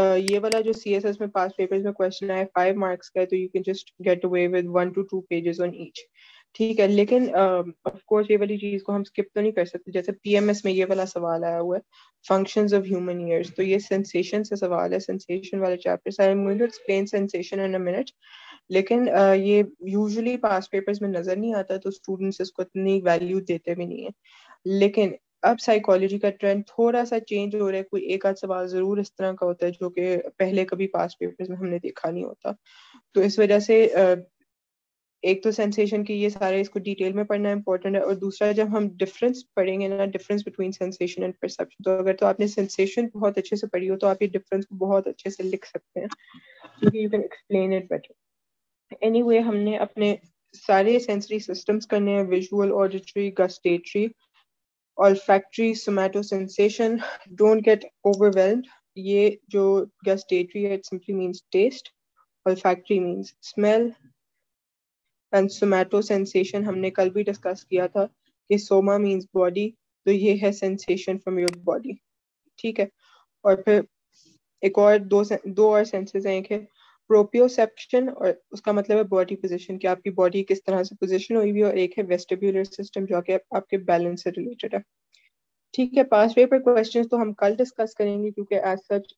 یہ والا جو سی ایس ایس میں پاس پیپرز میں کوشچن آیا 5 مارکس کا ہے تو you can just get away with 1 to 2 pages on each. ٹھیک ہے, لیکن آف کورس یہ والی چیز کو ہم اسکپ تو نہیں کر سکتے. جیسے پی ایم ایس میں یہ والا سوال آیا ہوا ہے, فنکشنز آف ہیومن ایئرس, تو یہ سینسیشن سے سوال ہے, سینسیشن والے chapter. I am going to explain sensation in a minute, لیکن یہ یوزلی پاس پیپرز میں نظر نہیں آتا تو اسٹوڈنٹس اس کو اتنی ویلیو دیتے بھی نہیں ہیں. لیکن اب سائیکالوجی کا ٹرینڈ تھوڑا سا چینج ہو رہا ہے, کوئی ایک آدھ سوال ضرور اس طرح کا ہوتا ہے جو کہ پہلے کبھی پاس پیپرز میں ہم نے دیکھا نہیں ہوتا. تو اس وجہ سے ایک تو سینسیشن کی یہ سارے اس کو ڈیٹیل میں پڑھنا امپورٹنٹ ہے, اور دوسرا جب ہم ڈفرینس پڑھیں گے نا, difference between sensation and perception, تو اگر تو آپ نے سینسیشن بہت اچھے سے پڑھی ہو تو آپ یہ ڈفرینس کو بہت اچھے سے لکھ سکتے ہیں, کیونکہ you can explain it better. Anyway, ہم نے اپنے سارے سینسری سسٹمس کرنے ہیں, visual, auditory, gustatory, olfactory, somatosensation. Don't get overwhelmed. یہ جو gustatory ہے, it simply means taste. Olfactory means smell. And somatosensation ہم نے کل بھی ڈسکس کیا تھا کہ soma means body, تو یہ ہے sensation from your body. ٹھیک ہے, اور پھر ایک اور دو اور سینسز ہیں. ایک ہے پروپیوسیپشن, اور اس کا مطلب ہے باڈی پوزیشن, کہ آپ کی باڈی کس طرح سے پوزیشن ہوئی ہوئی ہے, اور ایک ہے ویسٹیبولر سسٹم جو کہ آپ کے بیلنس سے ریلیٹڈ ہے. ٹھیک ہے, پاس پیپر کوشچنس تو ہم کل ڈسکس کریں گے, کیونکہ ایز سچ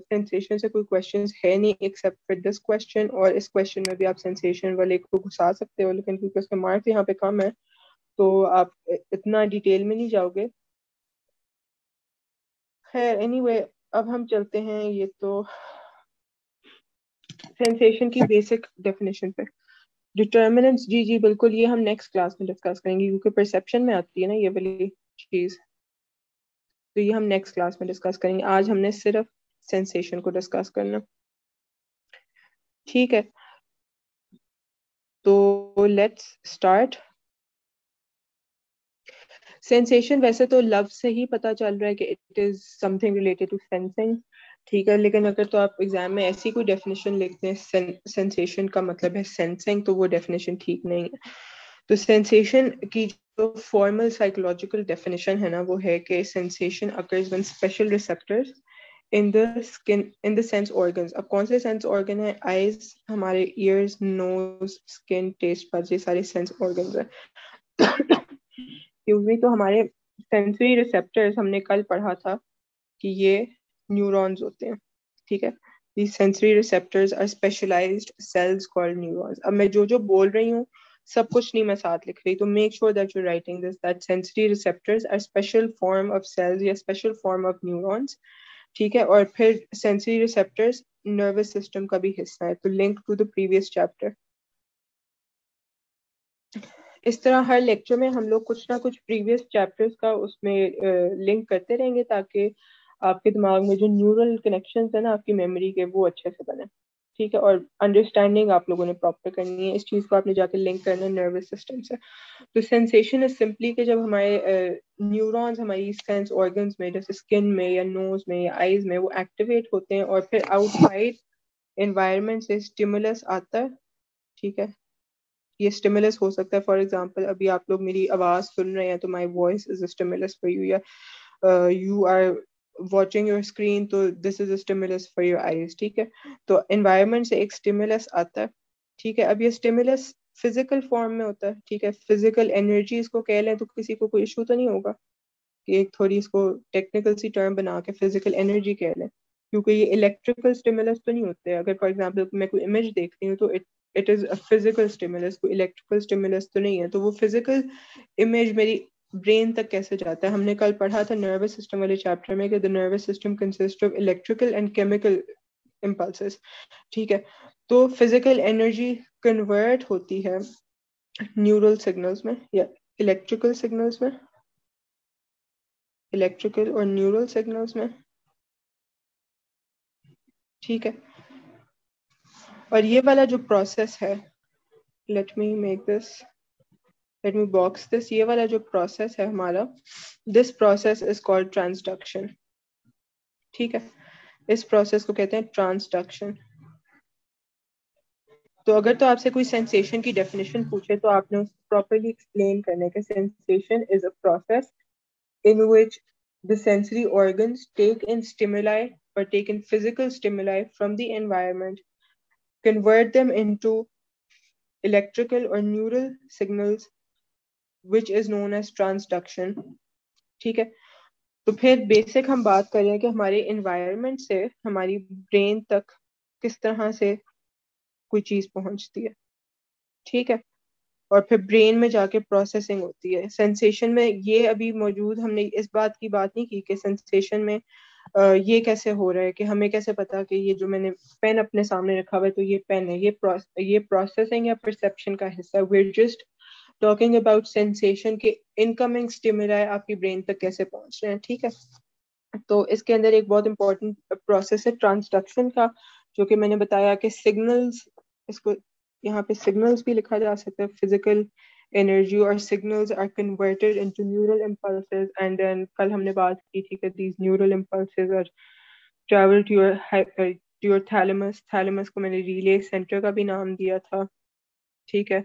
سینسیشن سے کوئی کوشچنس ہے نہیں ایکسیپٹ فار دس کوشچن, اور اس کوشچن میں بھی آپ سینسیشن والے کو گھسا سکتے ہو, لیکن کیونکہ اس کے مارکس یہاں پہ کم ہے تو آپ اتنا ڈیٹیل میں نہیں جاؤ گے. خیر, اینی وے, اب ہم چلتے ہیں یہ تو سینسیشن کی بیسک ڈیفینیشن پہ. ڈٹرمنٹس, جی بالکل, یہ ہم نیکسٹ کلاس میں ڈسکس کریں گے, کیونکہ پرسیپشن میں آتی ہے نا یہ والی چیز, تو یہ ہم نیکسٹ کلاس میں ڈسکس کریں گے. آج ہم نے صرف سینسیشن کو ڈسکس کرنا. ٹھیک ہے, تو لیٹس اسٹارٹ. سینسیشن ویسے تو لفظ سے ہی پتہ چل رہا ہے کہ it is something related to sensing. ٹھیک ہے, لیکن اگر تو آپ ایگزام میں ایسی کوئی ڈیفینیشن لکھتے ہیں سینسیشن کا مطلب ہے سینسنگ, تو وہ ڈیفینیشن ٹھیک نہیں ہے. تو سینسیشن کی جو فارمل سائیکولوجیکل ڈیفینیشن ہے نا, وہ ہے کہ sensation occurs when special receptors in the skin, in the sense organs. اب کون سے سینس آرگن ہیں؟ آئیز, ہمارے ایئرز, نوز, اسکن, ٹیسٹ بڈز, یہ سارے سینس آرگنز ہیں. تو ہمارے سینسری ریسپٹرز ہم نے کل پڑھا تھا کہ یہ نیورونز ہوتے ہیں. ٹھیک ہے, these sensory receptors are specialized cells called neurons. اب میں جو بول رہی ہوں سب کچھ نہیں میں ساتھ لکھ رہی, تو make sure that you're writing this, that sensory receptors are special form of cells یا special form of neurons. ٹھیک ہے, اور پھر sensory receptors nervous system کا بھی حصہ ہے, تو link to the previous chapter. اس طرح ہر لیکچر میں ہم لوگ کچھ نہ کچھ پریویس چیپٹرز کا اس میں لنک کرتے رہیں گے, تاکہ آپ کے دماغ میں جو نیورل کنیکشنز ہیں نا آپ کی میموری کے, وہ اچھے سے بنے. ٹھیک ہے, اور انڈرسٹینڈنگ آپ لوگوں نے پراپر کرنی ہے, اس چیز کو آپ نے جا کے لنک کرنا ہے نروس سسٹم سے. تو سینسیشن از سمپلی کہ جب ہمارے نیورونز ہماری سینس آرگنز میں جیسے اسکن میں یا نوز میں یا آئیز میں وہ ایکٹیویٹ ہوتے ہیں, اور پھر آؤٹ سائڈ انوائرمنٹ سے اسٹیمولس آتا ہے. ٹھیک ہے, یہ اسٹیمولس ہو سکتا ہے, فار ایگزامپل ابھی آپ لوگ میری آواز سن رہے ہیں تو my voice is a stimulus for you, یا you are watching your screen تو this is a stimulus for your eyes. ٹھیک ہے, تو انوائرمنٹ سے ایک اسٹیمولس آتا ہے. ٹھیک ہے, اب یہ اسٹیمولس فزیکل فارم میں ہوتا ہے. ٹھیک ہے, فزیکل انرجی اس کو کہہ لیں تو کسی کو کوئی ایشو تو نہیں ہوگا کہ ایک تھوڑی اس کو ٹیکنیکل سی ٹرم بنا کے فزیکل انرجی کہہ لیں, کیونکہ یہ الیکٹریکل اسٹیمولس تو نہیں ہوتے. اگر فار ایگزامپل میں کوئی امیج دیکھ رہی ہوں تو it is a physical stimulus, کوئی electrical stimulus تو نہیں ہے. تو وہ physical image میری برین تک کیسے جاتا ہے, ہم نے کل پڑھا تھا نروس سسٹم والے چیپٹر میں کہ the nervous system consists of electrical and chemical impulses. ٹھیک ہے, تو physical energy convert ہوتی ہے neural signals میں یا electrical signals میں, electrical اور neural signals میں. ٹھیک ہے, اور یہ والا جو پروسیس ہے, let me box this, یہ والا جو پروسیس ہے ہمارا, this process is called transduction. ٹھیک ہے, اس پروسیس کو کہتے ہیں ٹرانسڈکشن. تو اگر تو آپ سے کوئی سینسیشن کی ڈیفینیشن پوچھے تو آپ نے اس کو پراپرلی ایکسپلین کرنے کہ sensation is a process in which the sensory organs take in stimuli partake in physical stimuli from the environment, convert them into electrical or neural signals, which is known as transduction. ٹھیک ہے. تو پھر basic ہم بات کر رہے ہیں کہ ہمارے انوائرمنٹ سے ہماری برین تک کس طرح سے کوئی چیز پہنچتی ہے. ٹھیک ہے. اور پھر برین میں جا کے پروسیسنگ ہوتی ہے. سینسیشن میں یہ ابھی موجود ہم نے اس بات کی بات نہیں کی کہ سینسیشن میں یہ کیسے ہو رہا ہے, کہ ہمیں کیسے پتا کہ یہ جو میں نے پین اپنے سامنے رکھا ہوا ہے تو یہ پین ہے. یہ پروسیسنگ یا پرسیپشن کا حصہ ہے. Where just talking about sensation کے انکمنگ اسٹیمولائی آپ کی برین تک کیسے پہنچ رہے ہیں. ٹھیک ہے. تو اس کے اندر ایک بہت امپورٹنٹ پروسیس ہے ٹرانسڈکشن کا, جو کہ میں نے بتایا کہ سگنلز, اس کو یہاں پہ سگنلز بھی لکھا جا سکتا ہے, فزیکل انرجی اور signals are converted into neural impulses, and then کل ہم نے بات کی تھی کہ these neural impulses are travel to your thalamus. Thalamus کو میں نے ریلے سینٹر کا بھی نام دیا تھا. ٹھیک ہے.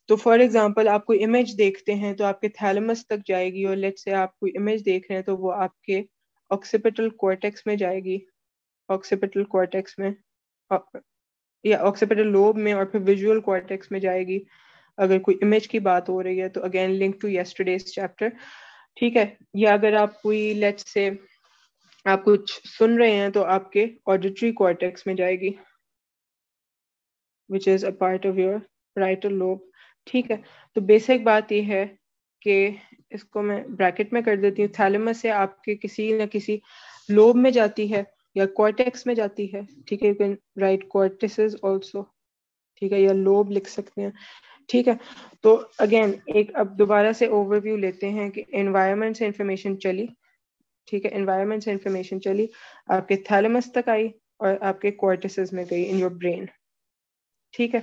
تو فار ایگزامپل آپ کوئی امیج دیکھتے ہیں تو آپ کے تھیلمس تک جائے گی, اور لیٹ سے آپ کوئی امیج دیکھ رہے ہیں تو وہ آپ کے آکسیپیٹل کورٹیکس میں جائے گی, آکسیپیٹل کورٹیکس میں یا آکسیپیٹل لوب میں, اور پھر ویژول کورٹیکس میں جائے گی اگر کوئی امیج کی بات ہو رہی ہے. تو again link to yesterday's chapter. ٹھیک ہے. یا اگر آپ کوئی لیٹ سے آپ کچھ سن رہے ہیں تو آپ کے آڈیٹری کورٹیکس میں جائے گی, which is a part of your parietal lobe. ٹھیک ہے. تو بیسک بات یہ ہے کہ اس کو میں بریکٹ میں کر دیتی ہوں. تھیلمس سے آپ کے کسی نہ کسی لوب میں جاتی ہے یا کورٹیکس میں جاتی ہے. ٹھیک ہے. You can write cortices also. ٹھیک ہے. یا لوب لکھ سکتے ہیں. ٹھیک ہے. تو اگین ایک اب دوبارہ سے اوور ویو لیتے ہیں کہ انوائرمنٹ سے انفارمیشن چلی. ٹھیک ہے. انوائرمنٹ سے انفارمیشن چلی, آپ کے تھیلمس تک آئی اور آپ کے کورٹیسز میں گئی ان یور برین. ٹھیک ہے.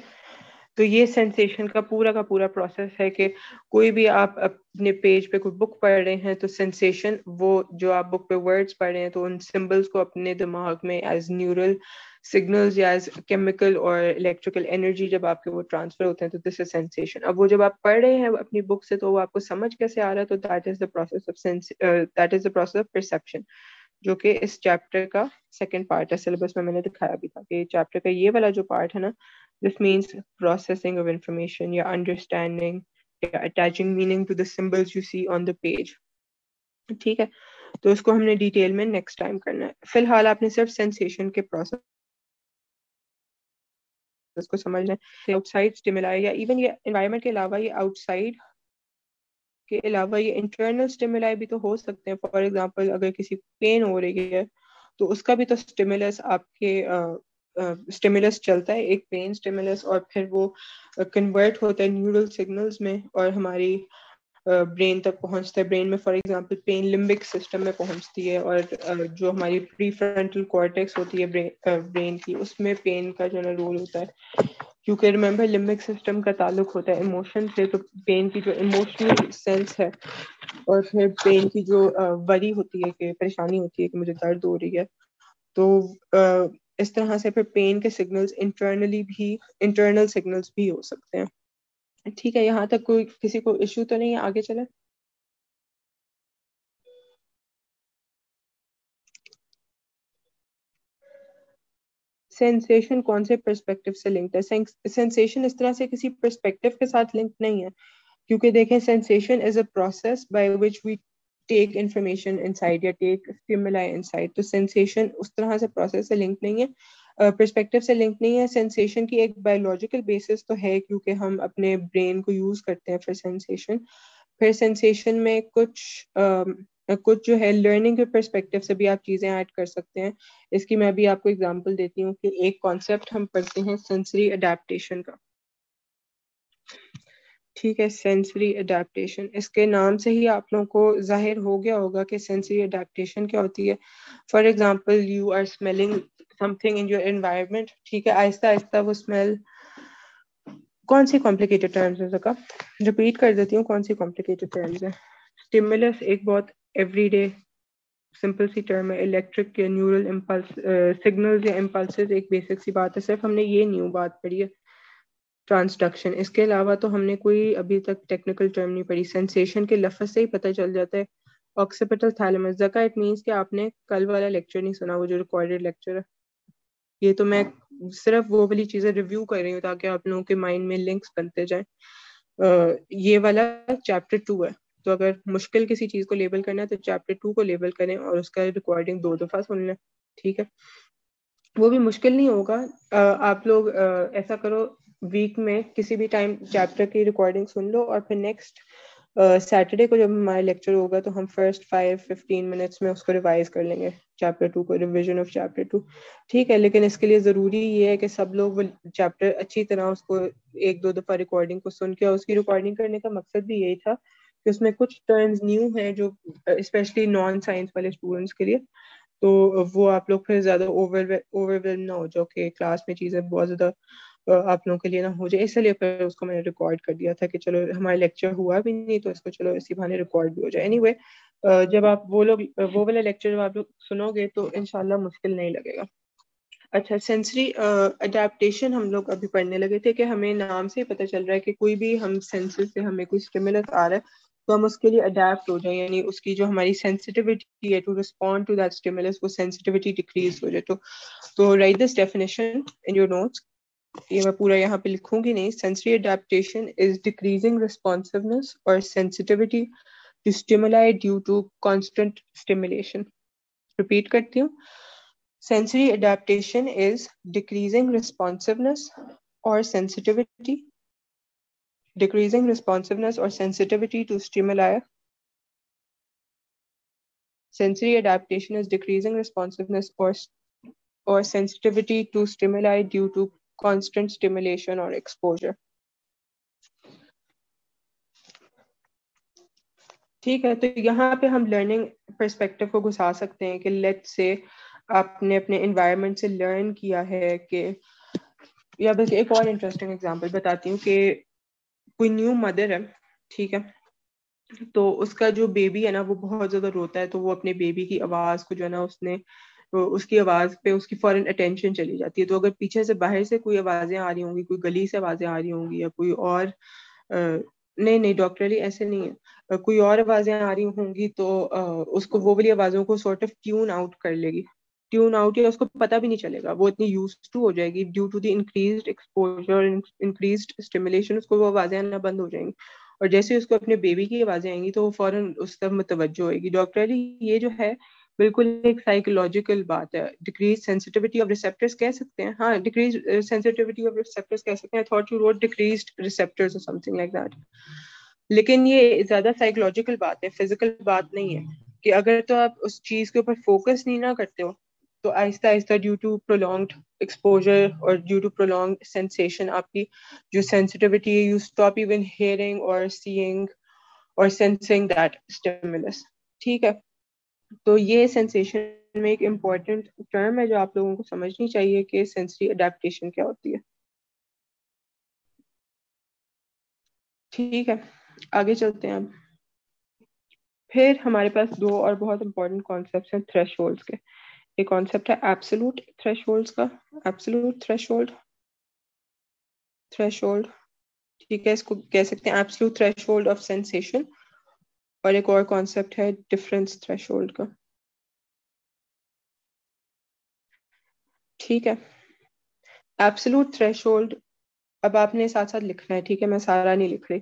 تو یہ سینسیشن کا پورا پروسیس ہے کہ کوئی بھی آپ اپنے پیج پہ کوئی بک پڑھ رہے ہیں تو سینسیشن, وہ جو آپ بک پہ ورڈز پڑھ رہے ہیں تو ان سمبلس کو اپنے دماغ میں ایز نیورل سگنلز یا ایز کیمیکل اور الیکٹریکل انرجی جب آپ کے وہ ٹرانسفر ہوتے ہیں تو دس از سینسیشن. اب وہ جب آپ پڑھ رہے ہیں اپنی بک سے تو وہ آپ کو سمجھ کیسے آ رہا ہے, تو that is the process of perception, جو کہ اس چیپٹر کا سیکنڈ پارٹ ہے. سلیبس میں نے دکھایا بھی تھا کہ چیپٹر کا یہ والا جو پارٹ ہے نا, this means processing of information, یا understanding, یا attaching meaning to the symbols you see on the page. ٹھیک ہے. تو اس کو ہم نے ڈیٹیل میں نیکسٹ ٹائم کرنا ہے. فی الحال آپ نے صرف سینسیشن کے پروسیس کو سمجھنا ہے. آؤٹ سائڈ اسٹیمولائی یا ایون یہ انوائرمنٹ کے علاوہ یہ آؤٹ سائڈ کے علاوہ یہ انٹرنل اسٹیمولائی بھی تو ہو سکتے ہیں. فار ایگزامپل اگر کسی پین ہو رہی ہے تو اس کا بھی تو اسٹیمولس آپ کے اسٹیمولس چلتا ہے, ایک پین اسٹیمولس, اور پھر وہ کنورٹ ہوتا ہے نیورل سگنلز میں اور ہماری برین تک پہنچتا ہے. برین میں for example pain limbic system میں پہنچتی ہے, اور جو ہماری پری فرنٹل کارٹیکس ہوتی ہے برین کی, اس میں پین کا جو ہے رول ہوتا ہے, کیونکہ ریممبر لمبک سسٹم کا تعلق ہوتا ہے ایموشن سے. تو پین کی جو ایموشنل سینس ہے اور پھر پین کی جو وری ہوتی ہے کہ پریشانی ہوتی ہے کہ مجھے درد ہو رہی ہے, تو اس طرح سے پھر پین کے سگنلز انٹرنل سگنلز بھی ہو سکتے ہیں. ٹھیک ہے. یہاں تک کوئی کسی کو ایشو تو نہیں ہے, آگے چلیں. سینسیشن کون سے پرسپیکٹو سے لنکڈ ہے؟ سینسیشن اس طرح سے کسی پرسپیکٹو کے ساتھ لنک نہیں ہے, کیونکہ دیکھیں sensation is a process by which we take information inside یا ٹیک اسٹیمولائی انسائڈ. تو سینسیشن اس طرح سے پروسیس سے لنک نہیں ہے, پرسپیکٹو سے لنک نہیں ہے. سینسیشن کی ایک بایولوجیکل بیسس تو ہے, کیونکہ ہم اپنے برین کو یوز کرتے ہیں فار سینسیشن. پھر سینسیشن میں کچھ جو ہے لرننگ کے پرسپیکٹو سے بھی آپ چیزیں ایڈ کر سکتے ہیں. اس کی میں بھی آپ کو اگزامپل دیتی ہوں کہ ایک کانسیپٹ ہم پڑھتے ہیں سینسری اڈیپٹیشن کا. ٹھیک ہے. سینسری اڈیپٹیشن, اس کے نام سے ہی آپ لوگوں کو ظاہر ہو گیا ہوگا کہ سینسری اڈیپٹیشن کیا ہوتی ہے. For example you are smelling something in your environment. ٹھیک ہے. آہستہ آہستہ وہ اسمیل, کون سی کمپلیکیٹڈ ٹرمز ہے کا ریپیٹ کر دیتی ہوں, کون سی کمپلیکیٹڈ ٹرمز ہے. اسٹیمولس ایک بہت ایوری ڈے سمپل سی ٹرم ہے. الیکٹرک یا نیورل امپلس سگنلز یا امپلسز ایک بیسک سی بات ہے. صرف ہم نے یہ نیو بات پڑھی ہے ٹرانسڈکشن. اس کے علاوہ تو ہم نے کوئی ابھی تک ٹیکنیکل ٹرم نہیں پڑھی. سینسیشن کے لفظ سے ہی پتہ چل جاتا ہے occipital thalamus Zaka it means کہ آپ نے کل والا لیکچر نہیں سنا, وہ جو ریکارڈیڈ لیکچر ہے. یہ تو میں صرف وہ والی چیزیں ریویو کر رہی ہوں تاکہ آپ لوگوں کے مائنڈ میں لنکس بنتے جائیں. یہ والا چیپٹر 2 ہے, تو اگر مشکل کسی چیز کو لیبل کرنا ہے تو چیپٹر 2 کو لیبل کریں اور اس کا ریکارڈنگ 2 دفعہ سن لیں, ٹھیک ہے. وہ بھی مشکل نہیں ہوگا. آپ لوگ ایسا کرو, ویک میں کسی بھی ٹائم چیپٹر کی ریکارڈنگ سن لو اور پھر نیکسٹ سیٹرڈے کو جب ہمارا لیکچر ہوگا تو ہم فرسٹ 5-15 منٹس میں اس کو ریوائز کر لیں گے, چیپٹر 2 کو, ریویژن آف چیپٹر 2, ٹھیک ہے. لیکن اس کے لیے ضروری یہ ہے کہ سب لوگ وہ چیپٹر اچھی طرح اس کو 1-2 دفعہ ریکارڈنگ کو سن کے, اور اس کی ریکارڈنگ کرنے کا مقصد بھی یہی تھا کہ اس میں کچھ ٹرمز نیو ہیں جو اسپیشلی نان سائنس والے اسٹوڈنٹس کے لیے, تو وہ آپ لوگ پھر زیادہ اوور نہ ہو جاؤ کہ کلاس میں چیزیں بہت زیادہ آپ لوگوں کے لیے نہ ہو جائے. اس لیے پھر اس کو میں نے ریکارڈ کر دیا تھا کہ چلو ہمارا لیکچر ہوا بھی نہیں تو اس کو چلو اسی بہانے ریکارڈ بھی ہو جائے. اینی وے, جب آپ وہ والا لیکچر جب آپ لوگ سنو گے تو انشاءاللہ مشکل نہیں لگے گا. اچھا, سینسری اڈیپٹیشن ہم لوگ ابھی پڑھنے لگے تھے کہ ہمیں نام سے پتہ چل رہا ہے کہ کوئی بھی ہم سینسز سے ہمیں کوئی اسٹیمولس آ رہا ہے تو ہم اس کے لیے اڈیپٹ ہو جائیں, یعنی اس کی جو ہماری سینسٹیوٹی ہے to respond to that stimulus, وہ سینسٹیوٹی ڈیکریز ہو جائے. تو write this definition in your notes. یہ میں پورا یہاں پہ لکھوں گی نہیں. Sensory adaptation is decreasing responsiveness or sensitivity to stimuli due to constant stimulation. Repeat کرتی ہوں. Sensory adaptation is decreasing responsiveness or sensitivity to stimuli. Sensory adaptation is decreasing responsiveness or sensitivity to stimuli due to constant stimulation or exposure. ٹھیک ہے, تو یہاں پہ ہم learning perspective کو گھسا سکتے ہیں کہ لیٹ سے آپ نے اپنے انوائرمنٹ سے لرن کیا ہے کہ, یا بلکہ ایک اور انٹرسٹنگ ایگزامپل بتاتی ہوں کہ کوئی نیو مدر ہے, ٹھیک ہے, تو اس کا جو بیبی ہے نا وہ بہت زیادہ روتا ہے, تو وہ اپنے بیبی کی آواز کو جو ہے نا اس کی آواز پہ اس کی فوراً اٹینشن چلی جاتی ہے. تو اگر پیچھے سے باہر سے کوئی آوازیں آ رہی ہوں گی, کوئی گلی سے آوازیں آ رہی ہوں گی, یا کوئی اور نہیں ڈاکٹرلی ایسے نہیں ہے, کوئی اور آوازیں آ رہی ہوں گی تو اس کو وہ والی آوازوں کو سارٹ آف ٹیون آؤٹ کر لے گی. ٹیون آؤٹ یا اس کو پتہ بھی نہیں چلے گا, وہ اتنی یوز ٹو ہو جائے گی due to the increased exposure, increased stimulation, اس کو وہ آوازیں آنا بند ہو جائیں گی. اور جیسے اس کو اپنے بیبی کی آوازیں آئیں گی تو وہ فوراً اس طرف متوجہ ہوئے گی. ڈاکٹرلی یہ جو ہے بالکل ایک سائیکولوجیکل بات ہے. ڈیکریز سینسٹیوٹی آف ریسپٹرز کہہ سکتے ہیں, ہاں ڈیکریز سینسٹیوٹی آف ریسپٹرز کہہ سکتے ہیں. I thought you wrote decreased receptors or something like that. لیکن یہ زیادہ سائیکولوجیکل بات ہے, فزیکل بات نہیں ہے. کہ اگر تو آپ اس چیز کے اوپر فوکس نہیں نہ کرتے ہو تو آہستہ آہستہ ڈیو ٹو پرولونگڈ ایکسپوجر اور ڈیو ٹو پرولونگڈ سینسیشن آپ کی جو سینسٹیوٹی ہے, یو اسٹاپ ایون ہیئرنگ اور سیئنگ اور سینسنگ دیٹ اسٹیمولس, ٹھیک ہے. تو یہ سینسیشن میں ایک امپورٹنٹ ٹرم ہے جو آپ لوگوں کو سمجھنی چاہیے کہ سینسری اڈیپٹیشن کیا ہوتی ہے. ٹھیک ہے, آگے چلتے ہیں. اب پھر ہمارے پاس 2 اور بہت امپورٹنٹ کانسیپٹس ہیں تھریش ہولڈس کے. ایک کانسیپٹ ہے ایبسولوٹ تھریش ہولڈس کا, ایبسولوٹ تھریش ہولڈ, ٹھیک ہے, اس کو کہہ سکتے ہیں ایبسولوٹ تھریش ہولڈ آف سینسیشن. اور ایک اور کانسیپٹ ہے ڈفرینس تھریش ہولڈ کا, ٹھیک ہے. ایبسولوٹ تھریش ہولڈ اب آپ نے ساتھ ساتھ لکھنا ہے, ٹھیک ہے, میں سارا نہیں لکھ رہی.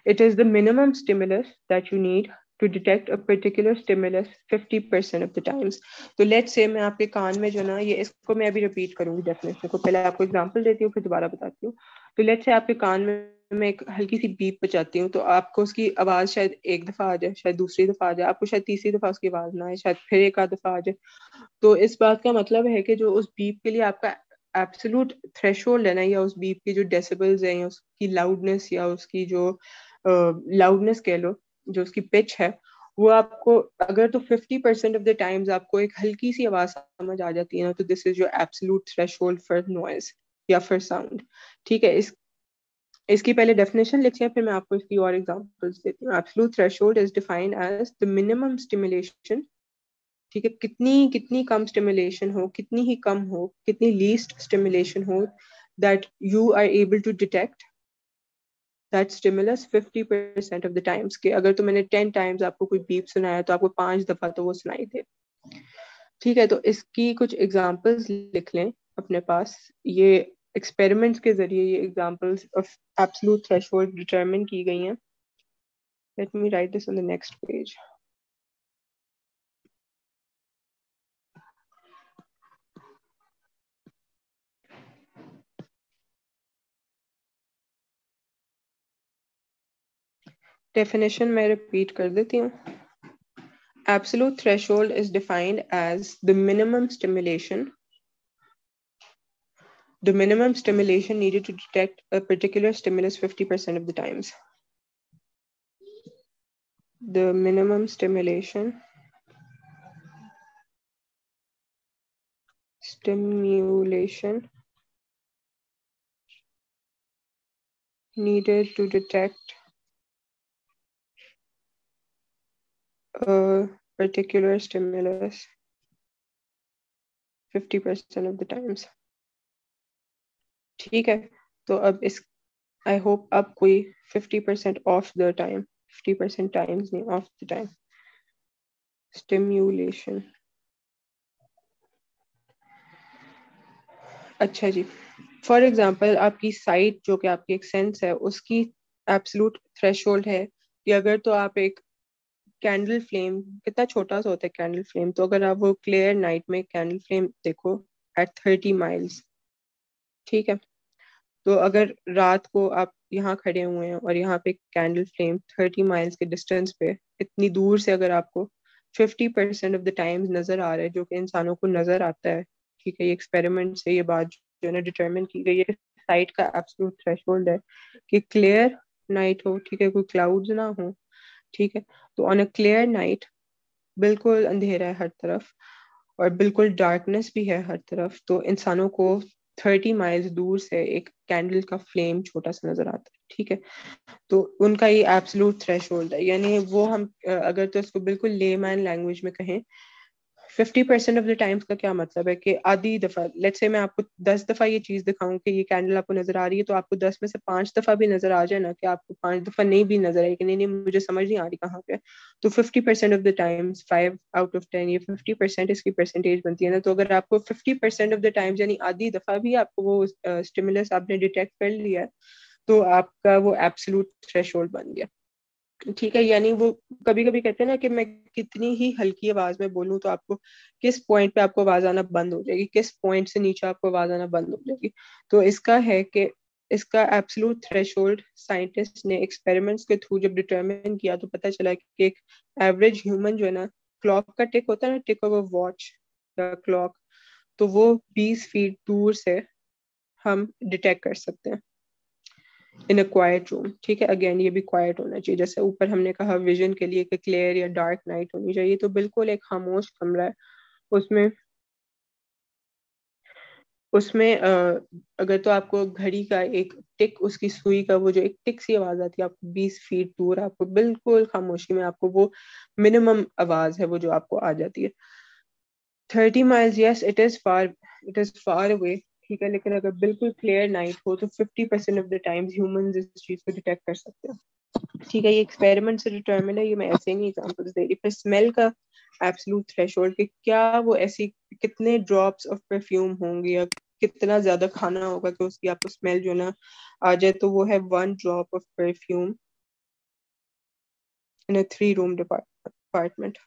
It is the minimum stimulus that you need to detect a particular stimulus 50% of the times. تو let's say میں آپ کے کان میں جو نا, یہ اس کو میں ابھی ریپیٹ کروں گی ڈیفینیشن کو, پہلے آپ کو ایگزامپل دیتی ہوں پھر دوبارہ بتاتی ہوں. تو let's say آپ کے کان میں ایک ہلکی سی بیپ بچاتی ہوں, تو آپ کو اس کی آواز شاید ایک دفعہ آ جائے, شاید دوسری دفعہ آ جائے, آپ کو شاید تیسری دفعہ اس کی آواز نہ آئے, شاید پھر ایک آدھ دفعہ آ جائے. تو اس بات کا مطلب ہے کہ جو اس بیپ کے لیے آپ کا ایبسولوٹ تھریش ہولڈ ہے نا, یا اس بیپ کی جو ڈیسیبلز ہیں, یا اس کی لاؤڈنس, یا اس کی جو لاؤڈنس کہہ لو, جو اس کی پچ ہے, وہ آپ کو اگر تو 50% آف دا ٹائمز آپ کو ایک ہلکی سی آواز سمجھ آ جاتی ہے نا, تو this is your absolute threshold for noise یا فار ساؤنڈ, ٹھیک ہے. اس کی پہلے ڈیفینیشن لکھیں, پھر میں آپ کو اس کی اور ایگزامپلس دیتی ہوں. Absolute threshold is defined as the minimum stimulation, ٹھیک ہے, کتنی کم اسٹیمولیشن ہو, کتنی ہی کم ہو, کتنی لیسٹ اسٹیمولیشن ہو, that you are able to detect that stimulus 50% of the times. کہ اگر تو میں نے 10 times آپ کو کوئی بیپ سنایا تو آپ کو 5 دفعہ تو وہ سنائی دے. ٹھیک ہے, تو اس کی کچھ ایگزامپلس لکھ لیں اپنے پاس. یہ ایکسپیریمنٹس کے ذریعے یہ examples of absolute threshold determine کی گئی ہیں. Let me right this on the next page. Definition میں ریپیٹ کر دیتی ہوں. Absolute threshold is defined as the minimum stimulation needed to detect a particular stimulus 50% of the times. The minimum stimulation needed to detect a particular stimulus 50% of the times. ٹھیک ہے, تو اب اس I hope اب کوئی 50% of the time 50% times نہیں of the time stimulation. اچھا جی, for example آپ کی سائٹ جو کہ آپ کی ایک سینس ہے اس کی ایبسلوٹ تھریشولڈ ہے کہ اگر تو آپ ایک کینڈل فلیم, کتنا چھوٹا سا ہوتا ہے کینڈل فلیم, تو اگر آپ وہ کلیئر نائٹ میں کینڈل فلیم دیکھو ایٹ 30 miles, ٹھیک ہے, تو اگر رات کو آپ یہاں کھڑے ہوئے ہیں اور یہاں پہ کینڈل فلیم 30 miles کے ڈسٹینس پہ اتنی دور سے اگر آپ کو 50% آف دا ٹائمز نظر آ رہا ہے, جو کہ انسانوں کو نظر آتا ہے, ٹھیک ہے, یہ ایکسپیریمنٹ سے یہ بات جو ہے نا ڈٹرمن کی گئی ہے. سائٹ کا ایبسولوٹ تھریشولڈ ہے کہ کلیئر نائٹ ہو, ٹھیک ہے, کوئی کلاؤڈز نہ ہو, ٹھیک ہے, تو آن اے کلیئر نائٹ بالکل اندھیرا ہے ہر طرف اور بالکل ڈارکنیس بھی ہے ہر طرف, تو انسانوں کو 30 miles دور سے ایک کینڈل کا فلیم چھوٹا سا نظر آتا ہے, ٹھیک ہے, تو ان کا یہ ایبسولوٹ تھریش ہولڈ ہے. یعنی وہ ہم اگر تو اس کو بالکل لے مین لینگویج میں کہیں 50% آف دا ٹائمس کا کیا مطلب ہے کہ آدھی دفعہ, لیٹ سے میں آپ کو 10 دفعہ یہ چیز دکھاؤں کہ یہ کینڈل آپ کو نظر آ رہی ہے, تو آپ کو 10 میں سے 5 دفعہ بھی نظر آ جائے نا, کہ آپ کو 5 دفعہ نہیں بھی نظر آئے کہ نہیں مجھے سمجھ نہیں آ رہی کہاں پہ, تو 50% of the Times 5 out of 10 یہ 50% اس کی پرسنٹیج بنتی ہے نا. تو اگر آپ کو 50% آف دا ٹائمس یعنی آدھی دفعہ بھی آپ کو وہ اسٹیمولس آپ نے ڈیٹیکٹ کر لیا تو آپ کا وہ ایبسولوٹ تھریش ہولڈ بن گیا, ٹھیک ہے. یعنی وہ کبھی کبھی کہتے ہیں نا کہ میں کتنی ہی ہلکی آواز میں بولوں تو آپ کو کس پوائنٹ پہ آپ کو آواز آنا بند ہو جائے گی, کس پوائنٹ سے نیچے آپ کو آواز آنا بند ہو جائے گی. تو اس کا ہے کہ اس کا ایبسولوٹ تھریش ہولڈ سائنٹسٹ نے ایکسپیریمنٹس کے تھرو جب ڈٹرمن کیا تو پتہ چلا کہ ایک ایوریج ہیومن جو ہے نا, کلاک کا ٹک ہوتا ہے نا, ٹک آف اے واچ یا کلاک, تو وہ 20 feet دور سے ہم ڈیٹیکٹ کر سکتے ہیں ان اے کوائٹ روم, ٹھیک ہے. اگین یہ بھی کوائٹ ہونا چاہیے, جیسے اوپر ہم نے کہا ویژن کے لیے کہ کلیئر یا ڈارک نائٹ ہونی چاہیے, تو بالکل ایک خاموش کمرہ ہے. اس میں اگر تو آپ کو گھڑی کا ایک ٹک, اس کی سوئی کا وہ جو ایک ٹک سی آواز آتی ہے آپ کو 20 feet دور, آپ کو بالکل خاموشی میں آپ کو وہ منیمم آواز ہے وہ جو آپ کو آ جاتی ہے. 30 miles yes it is far away, ٹھیک ہے, لیکن اگر بالکل کلیئر نائٹ ہو تو 50% آف دا ٹائمز ہیومنز اس چیز کو ڈیٹیکٹ کر سکتے ہیں, ٹھیک ہے. یہ ایکسپیریمنٹ سے ڈٹرمن ہے, یہ میں ایسے نہیں ایگزامپلس دے رہی. پھر اسمیل کا ایبسولوٹ تھریش ہولڈ کہ کیا وہ ایسی کتنے ڈراپس آف پرفیوم ہوں گے یا کتنا زیادہ کھانا ہوگا کہ اس کی آپ کو اسمیل جو نا آ جائے, تو وہ ہے 1 drop of perfume in a 3-room apartment.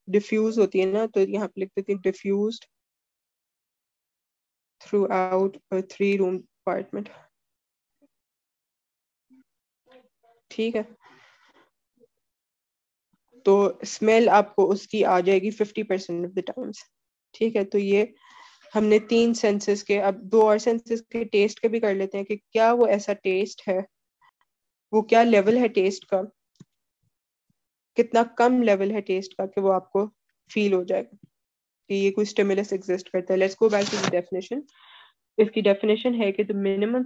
Diffuse ہوتی ہے نا, تو یہاں پہ لکھ دیتی ہے diffused through out 3-room apartment, ٹھیک ہے. تو اسمیل آپ کو اس کی آ جائے گی 50% آف دا ٹائمس, ٹھیک ہے. تو یہ ہم نے 3 سینسز کے, اب 2 اور سینسز کے ٹیسٹ کے بھی کر لیتے ہیں کہ کیا وہ ایسا ٹیسٹ ہے, وہ کیا لیول ہے ٹیسٹ کا, کتنا کم لیول ہے ٹیسٹ کا کہ وہ آپ کو فیل ہو جائے گا کہ یہ کوئی اسٹیمولس ایگزسٹ کرتا ہے. Let's go back to the definition. اس کی ڈیفینیشن ہے کہ the minimum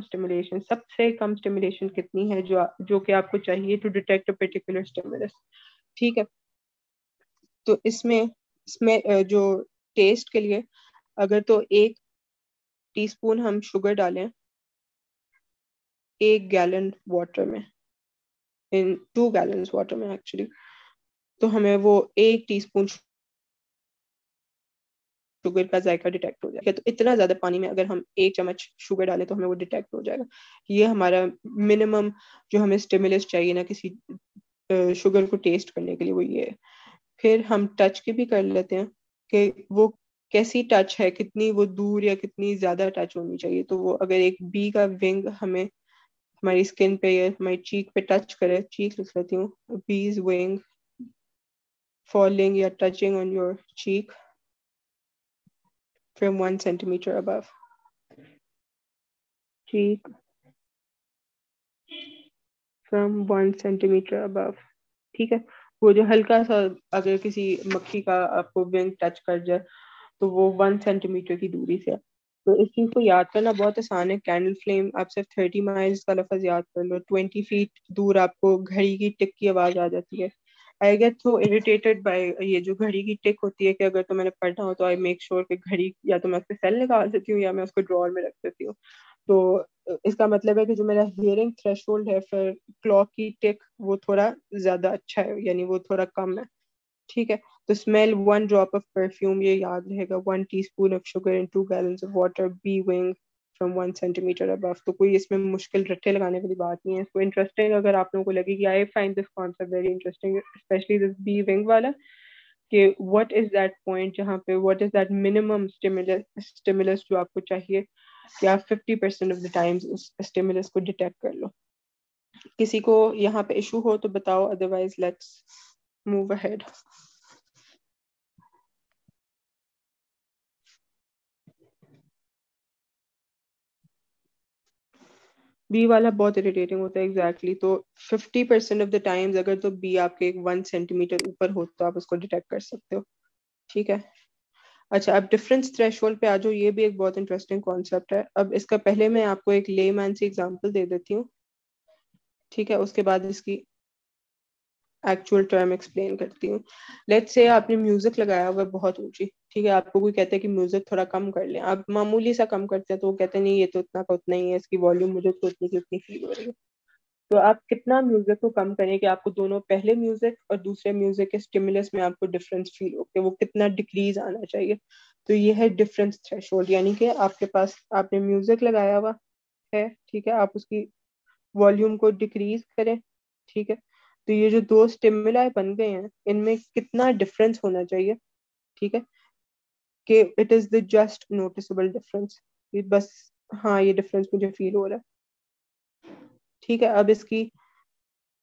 stimulation سب سے کم اسٹیمولیشن کتنی ہے جو کہ آپ کو چاہیے to detect a particular stimulus, ٹھیک ہے. تو اس میں جو ٹیسٹ کے لیے اگر تو ایک ٹی اسپون ہم شوگر ڈالیں 1 گیلن واٹر میں, ان 2 گیلنز واٹر میں ایکچولی, تو ہمیں وہ 1 ٹی اسپون شوگر کا ذائقہ ڈیٹیکٹ ہو جائے گا. تو اتنا زیادہ پانی میں اگر ہم 1 چمچ شوگر ڈالیں تو ہمیں وہ ڈیٹیکٹ ہو جائے گا. یہ ہمارا منیمم جو ہمیں اسٹیمولس چاہیے نا کسی شوگر کو ٹیسٹ کرنے کے لیے, وہ یہ ہے. پھر ہم ٹچ کی بھی کر لیتے ہیں کہ وہ کیسی ٹچ ہے, کتنی وہ دور یا کتنی زیادہ ٹچ ہونی چاہیے. تو وہ اگر ایک بی کا ونگ ہمیں ہماری اسکن پہ یا ہماری چیک پہ ٹچ کرے, چیک لکھ لیتی ہوں, بیز ونگ falling یا touching on your cheek from 1 centimeter above. Cheek from 1 centimeter above. ٹھیک ہے, وہ جو ہلکا سا اگر کسی مکھی کا آپ کو ونگ ٹچ کر جائے تو وہ 1 سینٹی میٹر کی دوری سے. تو اس چیز کو یاد کرنا بہت آسان ہے. کینڈل فلیم آپ صرف 30 مائلز کا لفظ یاد کر لو, 20 فیٹ دور آپ کو گھڑی کی ٹک کی آواز آ جاتی ہے. I get so irritated by یہ جو گھڑی کی ٹک ہوتی ہے کہ اگر تو میں نے پڑھنا ہو تو آئی میک شیور کہ گھڑی یا تو میں اس پہ سیل نکال دیتی ہوں یا میں اس کو ڈراور میں رکھ دیتی ہوں. تو اس کا مطلب ہے کہ جو میرا ہیئرنگ تھریش ہولڈ ہے پھر کلاک کی ٹک وہ تھوڑا زیادہ اچھا ہے, یعنی وہ تھوڑا کم ہے. ٹھیک ہے, تو اسمیل 1 ڈراپ آف پرفیوم, یہ یاد رہے گا, 1 teaspoon of sugar in 2 gallons of water, being from 1 centimetre above. تو کوئی اس میں مشکل رٹے لگانے والی بات نہیں ہے. تو انٹرسٹنگ اگر آپ لوگوں کو لگے گی, I find this concept very interesting, especially this being والا, کہ what is that point جہاں پہ what is that minimum stimulus جو آپ کو چاہیے کہ آپ 50% of the times اس stimulus کو ڈیٹیکٹ کر لو. کسی کو یہاں پہ ایشو ہو تو بتاؤ, otherwise let's move ahead. Be والا بہت اریٹیٹنگ ہوتا ہے ایگزیکٹلی. تو 50% آف دا ٹائمز اگر تو بی آپ کے 1 سینٹی میٹر اوپر ہو تو آپ اس کو ڈیٹیکٹ کر سکتے ہو. ٹھیک ہے, اچھا اب ڈفرینس تھریش ہولڈ پہ آ جاؤ. یہ بھی ایک بہت انٹرسٹنگ کانسیپٹ ہے. اب اس کا پہلے میں آپ کو ایک لے مین سی ایگزامپل دے دیتی ہوں, ٹھیک ہے, اس کے بعد اس کی ایکچوئل ٹرم ایکسپلین کرتی ہوں. لیٹ سے آپ نے میوزک لگایا ہوا بہت اونچی, ٹھیک ہے, آپ کو کوئی کہتے ہیں کہ میوزک تھوڑا کم کر لیں, آپ معمولی سا کم کرتے ہیں تو وہ کہتے ہیں نہیں یہ تو اتنا کا اتنا ہی ہے, اس کی والیوم مجھے تو اتنی کی اتنی فیل ہو رہی ہے. تو آپ کتنا میوزک کو کم کریں کہ آپ کو دونوں پہلے میوزک اور دوسرے میوزک کے اسٹیمولس میں آپ کو ڈفرینس فیل ہو, کہ وہ کتنا ڈکریز آنا چاہیے. تو یہ ہے ڈفرینس تھریش ہولڈ, یعنی کہ آپ کے پاس آپ نے میوزک لگایا ہوا ہے, ٹھیک ہے, آپ اس کی والیوم کو ڈکریز کریں, ٹھیک ہے, تو یہ جو 2 اسٹیمولا بن گئے ہیں ان میں کتنا ڈفرینس ہونا چاہیے, ٹھیک ہے, کہ it is the just noticeable difference, بس ہاں یہ ڈفرینس مجھے فیل ہو رہا ہے. ٹھیک ہے, اب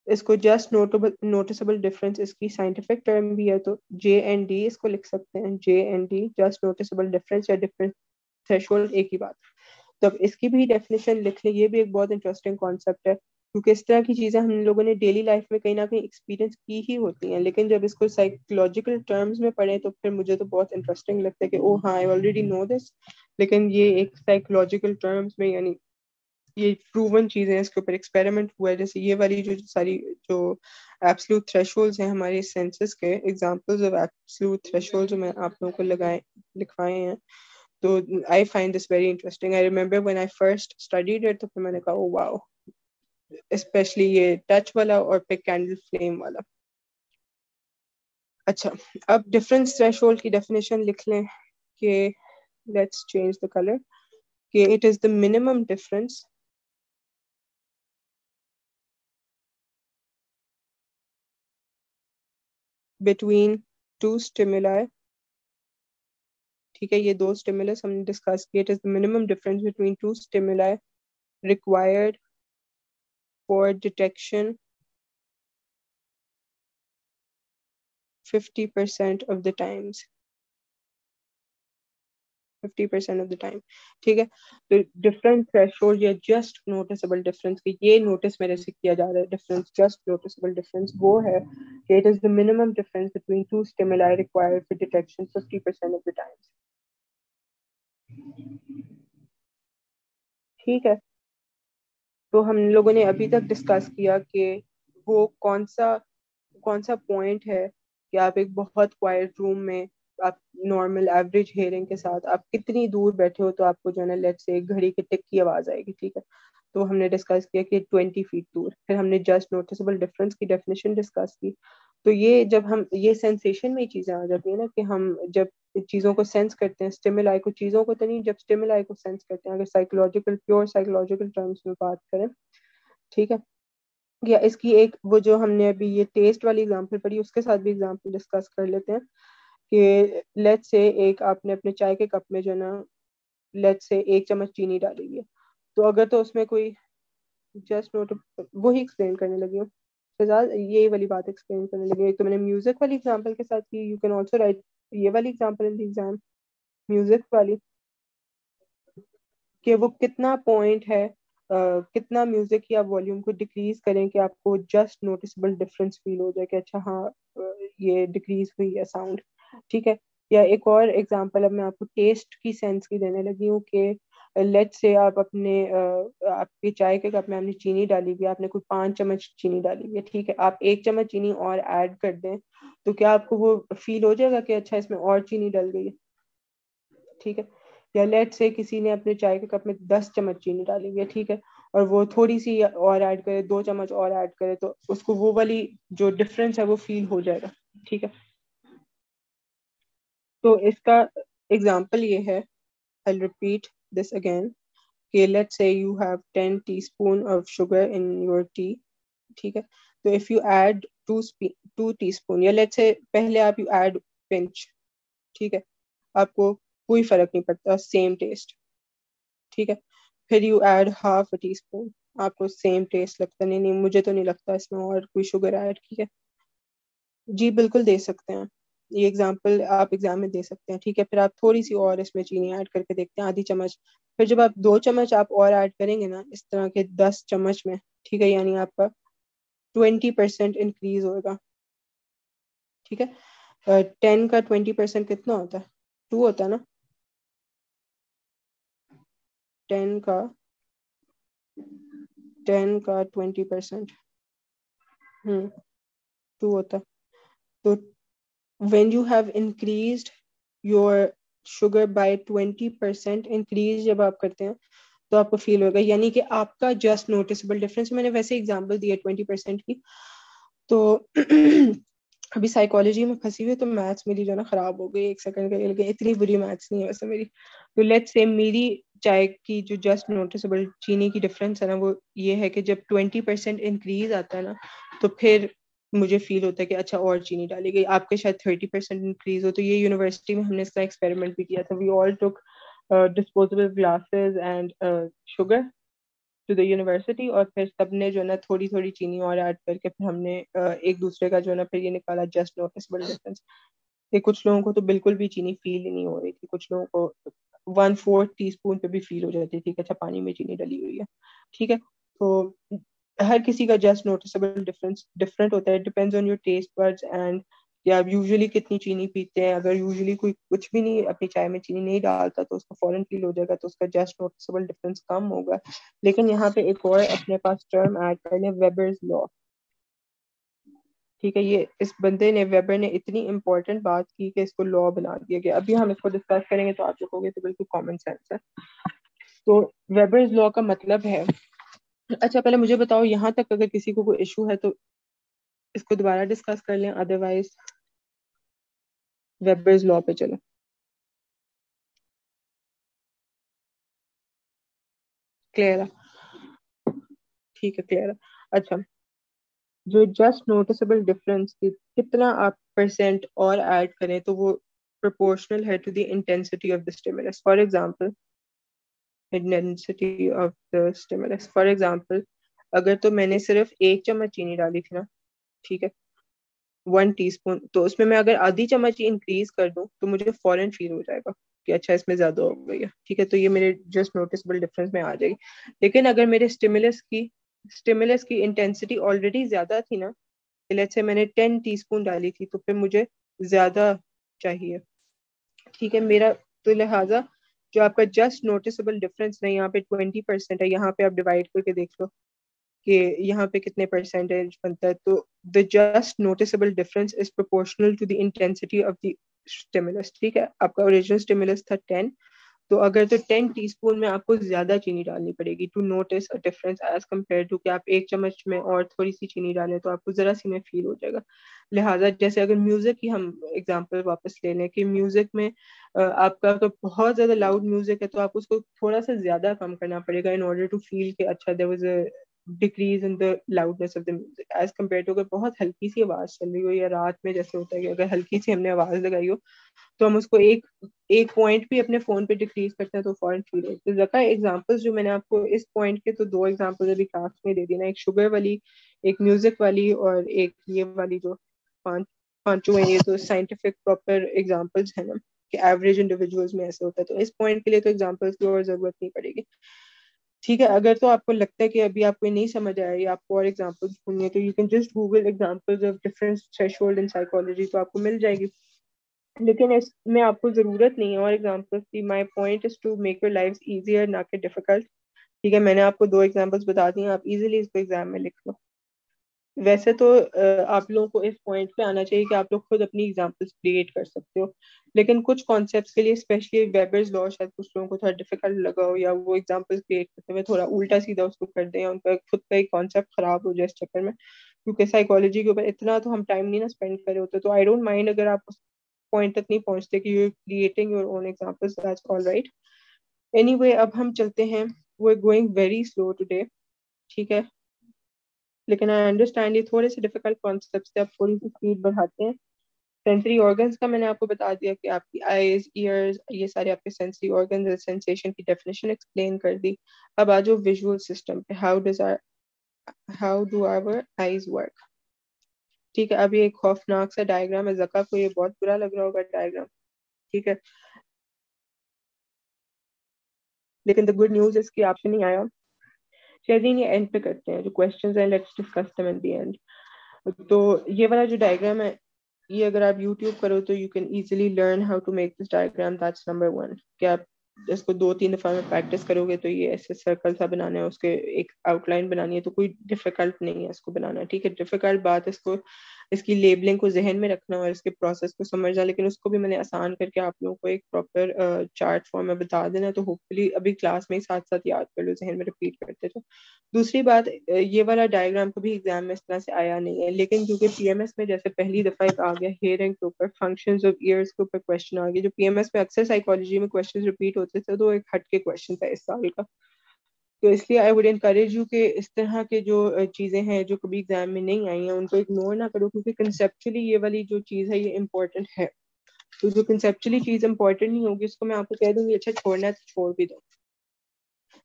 اس کو جسٹ نوٹسبل ڈفرینس اس کی سائنٹیفک ٹرم بھی ہے, تو JND اس کو لکھ سکتے ہیں, JND جسٹ نوٹسبل ڈفرینس یا ڈفرینس تھریش ہولڈ, ایک ہی بات. تو اب اس کی بھی ڈیفینیشن لکھ لیں, یہ بھی ایک بہت انٹرسٹنگ کانسیپٹ ہے, کیونکہ اس طرح کی چیزیں ہم لوگوں نے ڈیلی لائف میں کہیں نہ کہیں ایکسپیرینس کی ہی ہوتی ہیں, لیکن جب اس کو سائیکولوجیکل ٹرمز میں پڑھیں تو پھر مجھے تو بہت انٹرسٹنگ لگتا ہے کہ او ہاں آئی آلریڈی نو دس, لیکن یہ ایک سائیکولوجیکل ٹرمز میں, یعنی یہ پروون چیزیں اس کے اوپر ایکسپیریمنٹ ہوا ہے. جیسے یہ والی جو ساری جو ایبسلوٹ تھریشولڈز ہیں ہمارے سینسز کے, ایگزامپلز آف ایبسلوٹ تھریشولڈ جو میں آپ لوگوں کو لکھوائے ہیں, تو I find this very interesting. I remember when I first studied it تو پھر میں نے کہا oh wow, اسپیشلی یہ ٹچ والا اور پھر کینڈل فلیم والا. اچھا, اب ڈفرینس تھریش ہولڈ کی ڈیفینیشن لکھ لیں کہ لیٹس چینج دا کلر, کہ it is the minimum difference between 2 stimuli. ٹھیک ہے, یہ 2 stimulus ہم نے ڈسکس کیے. It is the minimum difference between 2 stimuli required for detection 50% of the times. 50% of the time. ٹھیک ہے, تو ڈفرینس تھریشولڈ یا جسٹ نوٹسبل ڈفرینس, کہ یہ نوٹس میرے سے کیا جا رہا ہے, ڈفرینس جسٹ نوٹسبل ڈفرینس وہ ہے کہ it is the minimum difference between 2 stimuli required for detection 50% of the times. ٹھیک ہے, تو ہم لوگوں نے ابھی تک ڈسکس کیا کہ وہ کون سا پوائنٹ ہے کہ آپ ایک بہت کوائٹ روم میں آپ نارمل ایوریج ہیئرنگ کے ساتھ آپ کتنی دور بیٹھے ہو تو آپ کو جو ہے نا لیٹ سے گھڑی کے ٹک کی آواز آئے گی. ٹھیک ہے, تو ہم نے ڈسکس کیا کہ 20 فیٹ دور. پھر ہم نے جسٹ نوٹسبل ڈفرینس کی ڈیفینیشن ڈسکس کی. تو یہ جب ہم یہ سینسیشن میں چیزیں آ جاتی ہیں نا کہ ہم جب چیزوں کو سینس کرتے ہیں, اسٹیمولائی کو, چیزوں کو تو نہیں, جب اسٹیمولائی کو سینس کرتے ہیں, اگر سائیکولوجیکل پیور سائیکولوجیکل ٹرمس میں بات کریں, ٹھیک ہے, یا اس کی ایک وہ جو ہم نے ابھی یہ ٹیسٹ والی اگزامپل پڑھی اس کے ساتھ بھی اگزامپل ڈسکس کر لیتے ہیں کہ لیٹ سے ایک آپ نے اپنے چائے کے کپ میں جو ہے نا لیٹ سے 1 چمچ چینی ڈالی ہوئی ہے, تو اگر تو اس میں کوئی جسٹ نوٹ وہی ایکسپلین کرنے لگی ہوں فضال, یہی والی بات ایکسپلین کرنے لگی. ایک تو میں نے میوزک والی اگزامپل کے ساتھ کی, یو کین آلسو رائٹ یہ والی example in the exam, music والی, کہ وہ کتنا پوائنٹ ہے, کتنا میوزک کی آپ والیوم کو ڈیکریز کریں کہ آپ کو جسٹ نوٹسبل ڈفرینس فیل ہو جائے کہ اچھا ہاں یہ ڈیکریز ہوئی ہے ساؤنڈ. ٹھیک ہے, یا ایک اور ایگزامپل اب میں آپ کو ٹیسٹ کی سینس کی دینے لگی ہوں کہ لیٹ سے آپ اپنے آپ کے چائے کے کپ میں آپ نے چینی ڈالی ہوئی, آپ نے کوئی 5 چمچ چینی ڈالی ہوئی ہے, ٹھیک ہے, آپ 1 چمچ چینی اور ایڈ کر دیں تو کیا آپ کو وہ فیل ہو جائے گا کہ اچھا اس میں اور چینی ڈل گئی ہے. ٹھیک ہے, یا لیٹ سے کسی نے اپنے چائے کے کپ میں 10 چمچ چینی ڈالی ہوئی ہے, ٹھیک ہے, اور وہ تھوڑی سی اور ایڈ کرے, 2 چمچ اور ایڈ کرے, تو اس کو وہ والی جو ڈفرینس ہے وہ فیل ہو جائے گا. ٹھیک ہے, تو اس کا ایگزامپل یہ ہے, I'll repeat this again, کہ let's say you have 10 teaspoon of sugar in your tea. ٹھیک ہے, تو if you add 2 teaspoon, یا let's say پہلے آپ you add pinch, ٹھیک ہے, آپ کو کوئی فرق نہیں پڑتا, سیم ٹیسٹ. ٹھیک ہے, پھر you add half a teaspoon, آپ کو سیم ٹیسٹ لگتا نہیں, نہیں مجھے تو نہیں لگتا اس میں اور کوئی شوگر ایڈ کی ہے. جی بالکل دے سکتے ہیں, یہ ایگزامپل آپ ایگزام میں دے سکتے ہیں. ٹھیک ہے, پھر آپ تھوڑی سی اور اس میں چینی ایڈ کر کے دیکھتے ہیں, آدھی چمچ. پھر جب آپ 2 چمچ آپ اور ایڈ کریں گے نا اس طرح کے 10 چمچ میں, ٹھیک ہے, یعنی آپ کا 20% انکریز ہوگا. ٹھیک ہے, 10 کا 20% کتنا ہوتا ہے, 2 ہوتا ہے نا, 10 کا 20% 2 ہوتا ہے. تو when you have increased your sugar by 20%, increase جب آپ کرتے ہیں تو آپ کو فیل ہوگا, یعنی کہ آپ کا جسٹ نوٹسبل ڈفرینس. میں نے ویسے ایگزامپل دی ہے 20% کی, تو ابھی سائیکالوجی میں پھنسی ہوئی, تو میتھس میری جو ہے نا خراب ہو گئی 1 سیکنڈ کے لیے, اتنی بری میتھس نہیں ہے ویسے میری. تو لیٹ سے میری چائے کی جو جسٹ نوٹسبل چینی کی ڈفرینس ہے نا وہ یہ ہے کہ جب 20% انکریز آتا ہے نا تو پھر مجھے فیل ہوتا ہے کہ اچھا اور چینی ڈالی گئی. آپ کے شاید 30% انکریز ہو. تو یہ یونیورسٹی میں ہم نے اس کا ایکسپیریمنٹ بھی کیا تھا. We all took disposable glasses and sugar to the university, اور پھر سب نے جو ہے نا تھوڑی تھوڑی چینی اور ایڈ کر کے پھر ہم نے ایک دوسرے کا جو ہے نا پھر یہ نکالا جسٹ نوٹسبل ڈفرینس. کہ کچھ لوگوں کو تو بالکل بھی چینی فیل ہی نہیں ہو رہی تھی, کچھ لوگوں کو 1/4 ٹی اسپون پہ بھی فیل ہو جاتی تھی کہ اچھا پانی میں چینی ڈلی ہوئی ہے. ٹھیک ہے, تو ہر کسی کا جسٹ نوٹسبل ڈفرینس ڈفرینٹ ہوتا ہے. Depends on your test buds and کہ آپ یوزلی کتنی چینی پیتے ہیں. اگر یوزلی کوئی کچھ بھی نہیں اپنی چائے میں چینی نہیں ڈالتا تو اس کو فوراً فیل ہو جائے گا, تو اس کا جسٹ نوٹسبل ڈفرینس کم ہوگا. لیکن یہاں پہ ایک اور اپنے پاس ٹرم ایڈ کر لیں, ویبرز لا. ٹھیک ہے, یہ اس بندے نے ویبر نے اتنی امپورٹنٹ بات کی کہ اس کو لا بنا دیا گیا. ابھی ہم اس کو ڈسکس کریں گے تو آپ لوگوں گے تو بالکل کامن سینس ہے. تو ویبرز لا کا مطلب ہے, اچھا پہلے مجھے بتاؤ یہاں تک اگر کسی کو کوئی ایشو ہے تو اس کو دوبارہ ڈسکس کر لیں, ادروائز ویبرز لا پہ چلیں. کلیئر ہے, ٹھیک ہے کلیئر ہے. اچھا, جو جسٹ نوٹسبل ڈفرینس کتنا آپ پرسینٹ اور ایڈ کریں تو وہ proportional ہے to the intensity of the stimulus. For example, intensity of the stimulus. For example, اگر تو میں نے صرف 1 چمچ چینی ڈالی تھی نا, ٹھیک ہے, 1 ٹی اسپون, تو اس میں میں اگر آدھی چمچ انکریز کر دوں تو مجھے فوراً فیل ہو جائے گا کہ اچھا اس میں زیادہ ہو گئی ہے. ٹھیک ہے, تو یہ میرے جسٹ نوٹسبل ڈفرینس میں آ جائے گی. لیکن اگر میرے اسٹیمولس کی انٹینسٹی آلریڈی زیادہ تھی نا, لیٹس سے میں نے 10 ٹی اسپون ڈالی تھی, تو پھر مجھے زیادہ چاہیے. ٹھیک ہے, میرا تو لہٰذا جو آپ کا جسٹ نوٹسبل ڈفرینس ہے یہاں پہ 20% ہے. یہاں پہ آپ ڈیوائڈ کر کے دیکھ لو کہ یہاں پہ کتنے پرسینٹیج بنتا ہے. تو the just noticeable difference is proportional to the intensity of the stimulus. ٹھیک ہے, آپ کا اوریجنل اسٹیمولس تھا 10, تو اگر تو 10 ٹی اسپون میں آپ کو زیادہ چینی ڈالنی پڑے گی to notice a difference as compare to کہ آپ 1 چمچ میں اور تھوڑی سی چینی ڈالیں تو آپ کو ذرا سی میں فیل ہو جائے گا. لہٰذا جیسے اگر میوزک کی ہم اگزامپل واپس لے لیں کہ میوزک میں آپ کا اگر بہت زیادہ لاؤڈ میوزک ہے تو آپ اس کو تھوڑا سا زیادہ کم کرنا پڑے گا ان آرڈر ٹو فیل کہ اچھا there was a decrease in the loudness of the music as compared to اگر بہت ہلکی سی آواز چل رہی ہو یا رات میں جیسے ہوتا ہے کہ اگر ہلکی سی ہم نے آواز لگائی ہو تو ہم اس کو ایک پوائنٹ بھی اپنے فون پہ ڈکریز کرتے ہیں تو فوراً فیل ہوتا ہے. ذکا ایگزامپل جو میں نے آپ کو اس پوائنٹ کے تو 2 ایگزامپل ابھی کلاس میں دے دی نا, ایک شوگر والی, ایک میوزک والی, اور ایک یہ والی جو پانچوں ہیں, یہ تو سائنٹیفک پراپر ایگزامپلس ہیں نا کہ ایوریج انڈیویجولس میں ایسے ہوتا ہے. تو اس پوائنٹ کے لیے تو ایگزامپلس کی اور ضرورت نہیں پڑے گی. ٹھیک ہے, اگر تو آپ کو لگتا ہے کہ ابھی آپ کو نہیں سمجھ آیا یا آپ کو اور ایگزامپلس ڈھونڈنی ہے تو you can just Google examples of different threshold in psychology, تو آپ کو مل جائے گی. لیکن اس میں آپ کو ضرورت نہیں ہے اور ایگزامپلس کی. My point is to make your life easier نہ کہ ڈیفیکلٹ. ٹھیک ہے, میں نے آپ کو 2 ایگزامپلس بتا دی ہیں, آپ ایزیلی اس کو ایگزام میں لکھ لو. ویسے تو آپ لوگوں کو اس پوائنٹ پہ آنا چاہیے کہ آپ لوگ خود اپنی ایگزامپلس کریٹ کر سکتے ہو, لیکن کچھ کانسیپٹس کے لیے اسپیشلی ویبرز لا شاید کچھ لوگوں کو تھوڑا ڈیفیکلٹ لگا ہو, یا وہ ایگزامپلس کریٹ کرتے ہوئے تھوڑا الٹا سیدھا اس کو کر دیں, یا ان کا خود کا ایک کانسیپٹ خراب ہو جائے اس چکر میں, کیونکہ سائیکالوجی کے اوپر اتنا تو ہم ٹائم نہیں نا اسپینڈ کرے ہوتے. تو آئی ڈونٹ مائنڈ اگر آپ اس پوائنٹ تک نہیں پہنچتے کہ you creating your own examples, that's all right. Anyway, اب ہم چلتے ہیں. We are going very slow today. ٹھیک ہے, لیکن آئی انڈرسٹینڈ یہ تھوڑے سے ڈیفیکلٹ کانسیپٹس سے آپ تھوڑی سی اسپیڈ بڑھاتے ہیں. سینسری آرگنس کا میں نے آپ کو بتا دیا کہ آپ کی آئیز, ایئرز, یہ سارے آپ کے سینسری آرگنز, سینسیشن کی ڈیفینیشن ایکسپلین کر دی. اب آ جاؤ ویژول سسٹم پہ. How do our eyes work. ٹھیک ہے, اب یہ ایک خوفناک سا ڈائیگرام ہے. زکا کو یہ بہت برا لگ رہا ہوگا ڈائیگرام. ٹھیک ہے, لیکن دا گڈ نیوز اس کی آپ سے نہیں آیا. چلیے یہ اینڈ پہ کرتے ہیں جو کوشچنز ہیں, let's discuss them at the end. تو یہ والا جو ڈائیگرام ہے یہ اگر آپ یوٹیوب کرو تو you can easily learn how to make this diagram. That's number 1 کہ آپ اس کو 2-3 دفعہ میں پریکٹس کرو گے تو یہ ایسے سرکل سا بنانا ہے, اس کے ایک آؤٹ لائن بنانی ہے, تو کوئی ڈیفیکلٹ نہیں ہے اس کو بنانا. ٹھیک ہے, ڈیفیکلٹ بات اس کی لیبلنگ کو ذہن میں رکھنا اور اس کے پروسیس کو سمجھنا, لیکن اس کو بھی میں نے آسان کر کے آپ لوگوں کو ایک پراپر چارٹ فارم میں بتا دینا, تو ہوپ فلی ابھی کلاس میں ہی ساتھ ساتھ یاد کر لو, ذہن میں ریپیٹ کرتے تھے. دوسری بات, یہ والا ڈائیگرام کبھی ایگزام میں اس طرح سے آیا نہیں ہے, لیکن کیونکہ پی ایم ایس میں جیسے پہلی دفعہ ایک آ گیا ہیئرنگ کے اوپر, فنکشنز آف ایئرس کے اوپر کوشچن آ گیا, جو پی ایم ایس میں اکثر سائیکالوجی میں کوشچن ریپیٹ ہوتے تھے, تو ایک ہٹ کے کوشچن تھا اس سال کا. تو اس لیے آئی ووڈ انکریج یو کہ اس طرح کے جو چیزیں ہیں جو کبھی ایگزام میں نہیں آئی ہیں ان کو اگنور نہ کرو, کیونکہ کنسیپچولی یہ والی جو چیز ہے یہ امپورٹنٹ ہے. تو جو کنسیپچولی چیز امپورٹنٹ نہیں ہوگی اس کو میں آپ کو کہہ دوں گی اچھا چھوڑنا ہے تو چھوڑ بھی دو.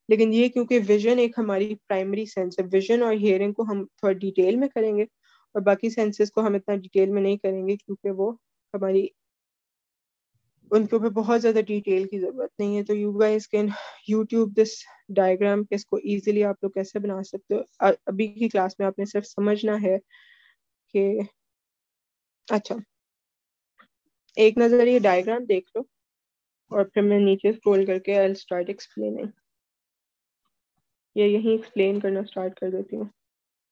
لیکن یہ کیونکہ ویژن ایک ہماری پرائمری سینس ہے, ویژن اور ہیئرنگ کو ہم تھوڑا ڈیٹیل میں کریں گے اور باقی سینسز کو ہم اتنا ڈیٹیل میں نہیں کریں گے, کیونکہ وہ ہماری ان کے اوپر بہت زیادہ ڈیٹیل کی ضرورت نہیں ہے. تو you guys can YouTube this diagram کہ اس کو ایزیلی آپ لوگ کیسے بنا سکتے ہو. ابھی کی کلاس میں آپ نے صرف سمجھنا ہے کہ اچھا ایک نظر یہ ڈائیگرام دیکھ لو اور پھر میں نیچے اسکرول کر کے I'll start explaining. یہ یہیں ایکسپلین کرنا اسٹارٹ کر دیتی ہوں,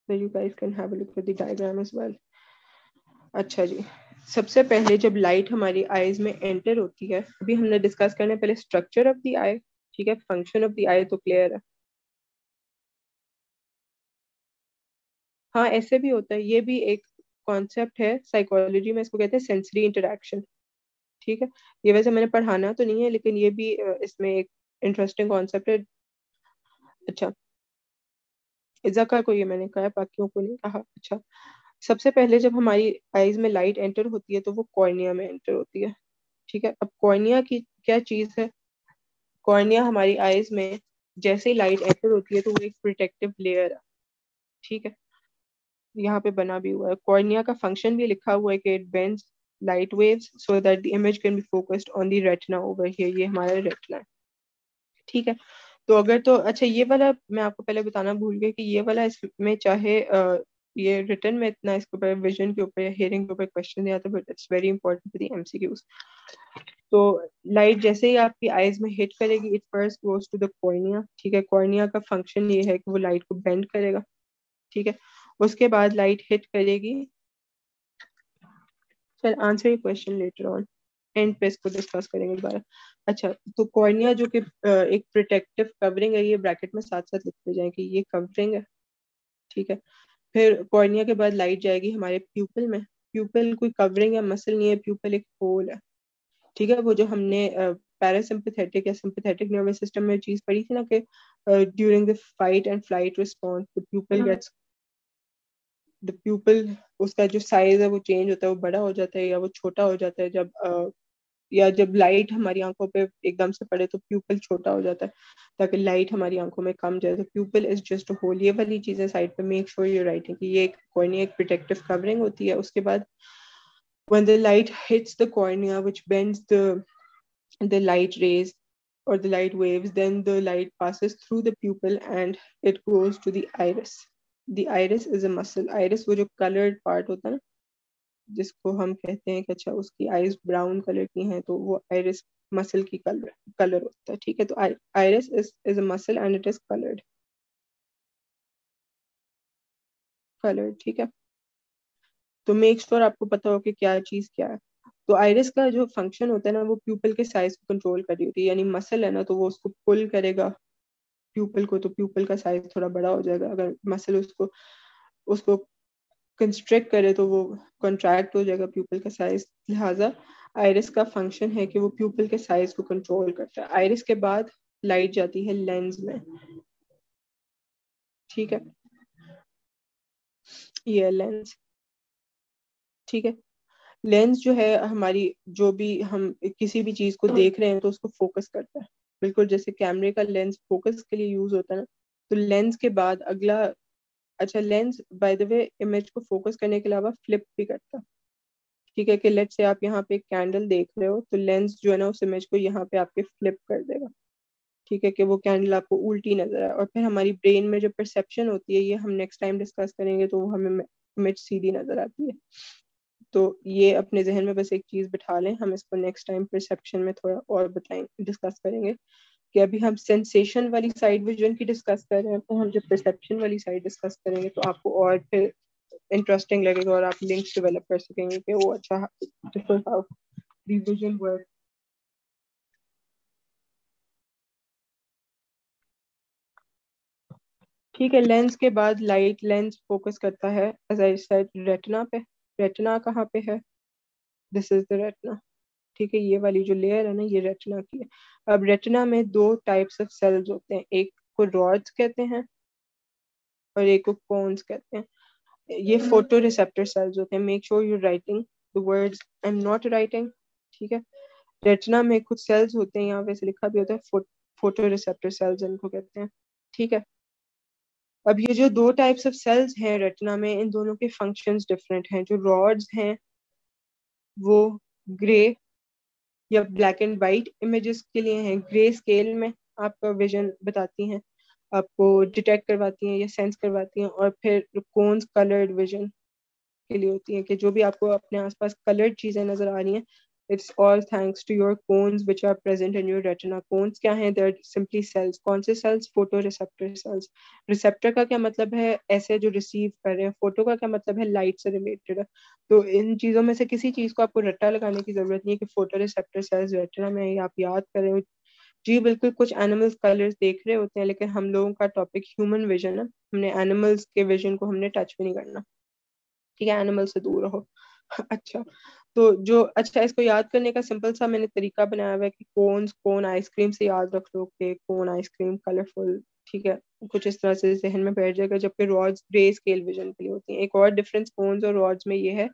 so you guys can have a look at the diagram as well. اچھا جی, سب سے پہلے جب لائٹ ہماری آئیز میں انٹر ہوتی ہے, ابھی ہم نے ڈسکس کرنا پہلے اسٹرکچر آف دی آئی. ٹھیک ہے, فنکشن آف دی آئی تو کلیئر ہے. ہاں ایسے بھی ہوتا ہے, یہ بھی ایک کانسیپٹ ہے سائیکالوجی میں, اس کو کہتے ہیں سینسری انٹریکشن. ٹھیک ہے, یہ ویسے میں نے پڑھانا تو نہیں ہے لیکن یہ بھی اس میں ایک انٹرسٹنگ کانسیپٹ ہے. اچھا ذکر کو یہ میں نے کہا, باقیوں کو نہیں کہا. اچھا, سب سے پہلے جب ہماری آئیز میں لائٹ انٹر ہوتی ہے تو وہ کارنیا میں انٹر ہوتی ہے. ٹھیک ہے, اب کارنیا کی کیا چیز ہے, کارنیا ہماری آئیز میں جیسے ہی لائٹ انٹر ہوتی ہے تو وہ ایک پروٹیکٹیو لیئر ہے. ٹھیک ہے, یہاں پہ بنا بھی ہوا ہے. کارنیا کا فنکشن بھی لکھا ہوا ہے کہ it bands light waves so that the image can be focused on the retina over here. یہ ہمارا ریٹنا ہے. ٹھیک ہے, تو اگر تو اچھا یہ والا میں آپ کو پہلے بتانا بھول گئی کہ یہ والا اس میں چاہے یہ ریٹن میں اتنا اس کے اوپر ویژن کے اوپر یا ہیئرنگ کے اوپر کوشچن نہیں آتا, but it's very important for the M C Qs. تو لائٹ جیسے ہی آپ کی آئیز میں ہٹ کرے گی, it first goes to the cornea. ٹھیک ہے, کارنیا کا فنکشن یہ ہے کہ وہ لائٹ کو بینڈ کرے گا. ٹھیک ہے, اس کے بعد لائٹ ہٹ کرے گی. I'll answer your question later on. And پہ اس کو ڈسکس کریں گے دوبارہ. اچھا تو کارنیا جو کہ ایک پروٹیکٹیو کورنگ ہے, یہ بریکٹ میں ساتھ ساتھ لکھتے جائیں کہ یہ کورنگ ہے, ٹھیک ہے. پھر کارنیا کے بعد لائٹ جائے گی ہمارے پیوپل میں. پیوپل کوئی کورنگ یا مسل نہیں ہے, پیوپل ایک ہول ہے, ٹھیک ہے. وہ جو ہم نے پیراسمپیتھیٹک یا سمپیتھیٹک نروس سسٹم میں چیز پڑھی تھی نا کہ during the fight and flight response the pupil اس کا جو سائز ہے وہ چینج ہوتا ہے, وہ بڑا ہو جاتا ہے یا وہ چھوٹا ہو جاتا ہے جب لائٹ ہماری آنکھوں پہ ایک دم سے پڑے تو پیوپل چھوٹا ہو جاتا ہے تاکہ لائٹ ہماری آنکھوں میں کم جائے. تو پیوپل از جسٹ ہول. یہ والی چیزیں سائڈ پہ میک شیور یو رائٹنگ کہ یہ کوئی نہیں ایک پروٹیکٹیو کورنگ ہوتی ہے. اس کے بعد when the light hits the cornea which bends the light rays or the light waves, then the light passes through the pupil and it goes to the iris. The iris is a muscle. Iris وہ جو colored part ہوتا ہے نا جس کو ہم کہتے ہیں کہ اچھا اس کی آئیز براؤن کلر کی ہیں تو وہ آئرس مسل کی کلر ہوتا ہے, ٹھیک ہے. تو آئرس از اے مسل اینڈ اٹ از کلرڈ, ٹھیک ہے. تو میک شور آپ کو پتا ہو کہ کیا چیز کیا ہے. تو آئرس کا جو فنکشن ہوتا ہے نا وہ پیوپل کے سائز کو کنٹرول کر رہی ہوتی ہے, یعنی مسل ہے نا تو وہ اس کو پل کرے گا پیوپل کو, تو پیوپل کا سائز تھوڑا بڑا ہو جائے گا. اگر مسل اس کو کنسٹرکٹ کرے تو وہ کنٹریکٹ ہو جائے گا پیوپل کا سائز. لہٰذا آئرس کا فنکشن ہے کہ وہ پیوپل کے سائز کو کنٹرول کرتا ہے. آئرس کے بعد لائٹ جاتی ہے لینز میں, ٹھیک ہے. یہ لینز, ٹھیک ہے. لینس جو ہے ہماری جو بھی ہم کسی بھی چیز کو دیکھ رہے ہیں تو اس کو فوکس کرتا ہے, بالکل جیسے کیمرے کا لینس فوکس کے لیے یوز ہوتا ہے نا. تو لینس کے بعد اگلا, اچھا lens by the way image کو فوکس کرنے کے علاوہ فلپ بھی کرتا ہے, ٹھیک ہے. کہ لیٹ سے آپ یہاں پہ ایک کینڈل دیکھ رہے ہو تو لینس جو ہے نا اس امیج کو یہاں پہ آپ کے فلپ کر دے گا, ٹھیک ہے. کہ وہ کینڈل آپ کو الٹی نظر آئے. اور پھر ہماری برین میں جو پرسیپشن ہوتی ہے یہ ہم نیکسٹ ٹائم ڈسکس کریں گے تو ہمیں امیج سیدھی نظر آتی ہے. تو یہ اپنے ذہن میں بس ایک چیز بٹھا لیں, ہم اس کو نیکسٹ ٹائم پرسیپشن میں تھوڑا اور ڈسکس کریں گے. کہ ابھی ہم سینسیشن والی سائڈ ویژن کی ڈسکس کر رہے ہیں, تو ہم جب پرسیپشن والی سائڈ ڈسکس کریں گے تو آپ کو اور پھر انٹرسٹنگ لگے گا اور آپ لنکس ڈیولپ کر سکیں گے کہ وہ اچھا ریویژن ورک. ٹھیک ہے. لینس کے بعد لائٹ لینس فوکس کرتا ہے ایز آئی سیڈ ریٹنا پہ. ریٹنا کہاں پہ ہے؟ دس از دا ریٹنا, ٹھیک ہے. یہ والی جو لیئر ہے نا یہ ریٹنا کی ہے. اب ریٹنا میں دو ٹائپس آف سیلز ہوتے ہیں, ایک کو راڈس کہتے ہیں اور ایک کو کونز کہتے ہیں. یہ فوٹو ریسپٹر سیلز ہوتے ہیں. Make sure you writing the words I'm not writing, ٹھیک ہے. ریٹنا میں کچھ سیلز ہوتے ہیں, یہاں ویسے لکھا بھی ہوتا ہے فوٹو ریسپٹر سیلز ان کو کہتے ہیں, ٹھیک ہے. اب یہ جو دو ٹائپس آف سیلز ہیں ریٹنا میں, ان دونوں کے فنکشنز ڈفرینٹ ہیں. جو راڈز ہیں وہ گرے یا بلیک اینڈ وائٹ امیجز کے لیے ہیں, گرے اسکیل میں آپ کا ویژن بتاتی ہیں, آپ کو ڈیٹیکٹ کرواتی ہیں یا سینس کرواتی ہیں. اور پھر کونز کلرڈ ویژن کے لیے ہوتی ہیں کہ جو بھی آپ کو اپنے آس پاس کلرڈ چیزیں نظر آ رہی ہیں it's all thanks to your cones which are present in your retina. cones کیا ہیں؟ they're simply cells. کون سے cells؟ photo receptor cells. receptor کا کیا مطلب ہے؟ ایسے جو ریسیو کر رہے ہیں. photo کا کیا مطلب ہے؟ لائٹ سے ریلیٹڈ ہے. تو ان چیزوں میں سے کسی چیز کو آپ کو رٹا لگانے کی ضرورت نہیں ہے کہ photo receptor cells retina میں ہی آپ یاد کریں. جی بالکل, کچھ اینیملز کلرز دیکھ رہے ہوتے ہیں لیکن ہم لوگوں کا ٹاپک ہیومن ویژن ہے, ہم نے اینیملز کے ویژن کو ہم نے ٹچ بھی نہیں کرنا, ٹھیک ہے. اینیمل سے دور رہو. اچھا تو جو اچھا اس کو یاد کرنے کا سمپل سا میں نے طریقہ بنایا ہوا ہے کہ کون آئس کریم سے یاد رکھ لو کہ کون آئس کریم کلرفل, ٹھیک ہے. کچھ اس طرح سے ذہن میں بیٹھ جائے گا. جبکہ راڈز گرے اسکیل ویژن کے لیے ہوتی ہیں. ایک اور ڈفرینس کونز اور راڈز میں یہ ہے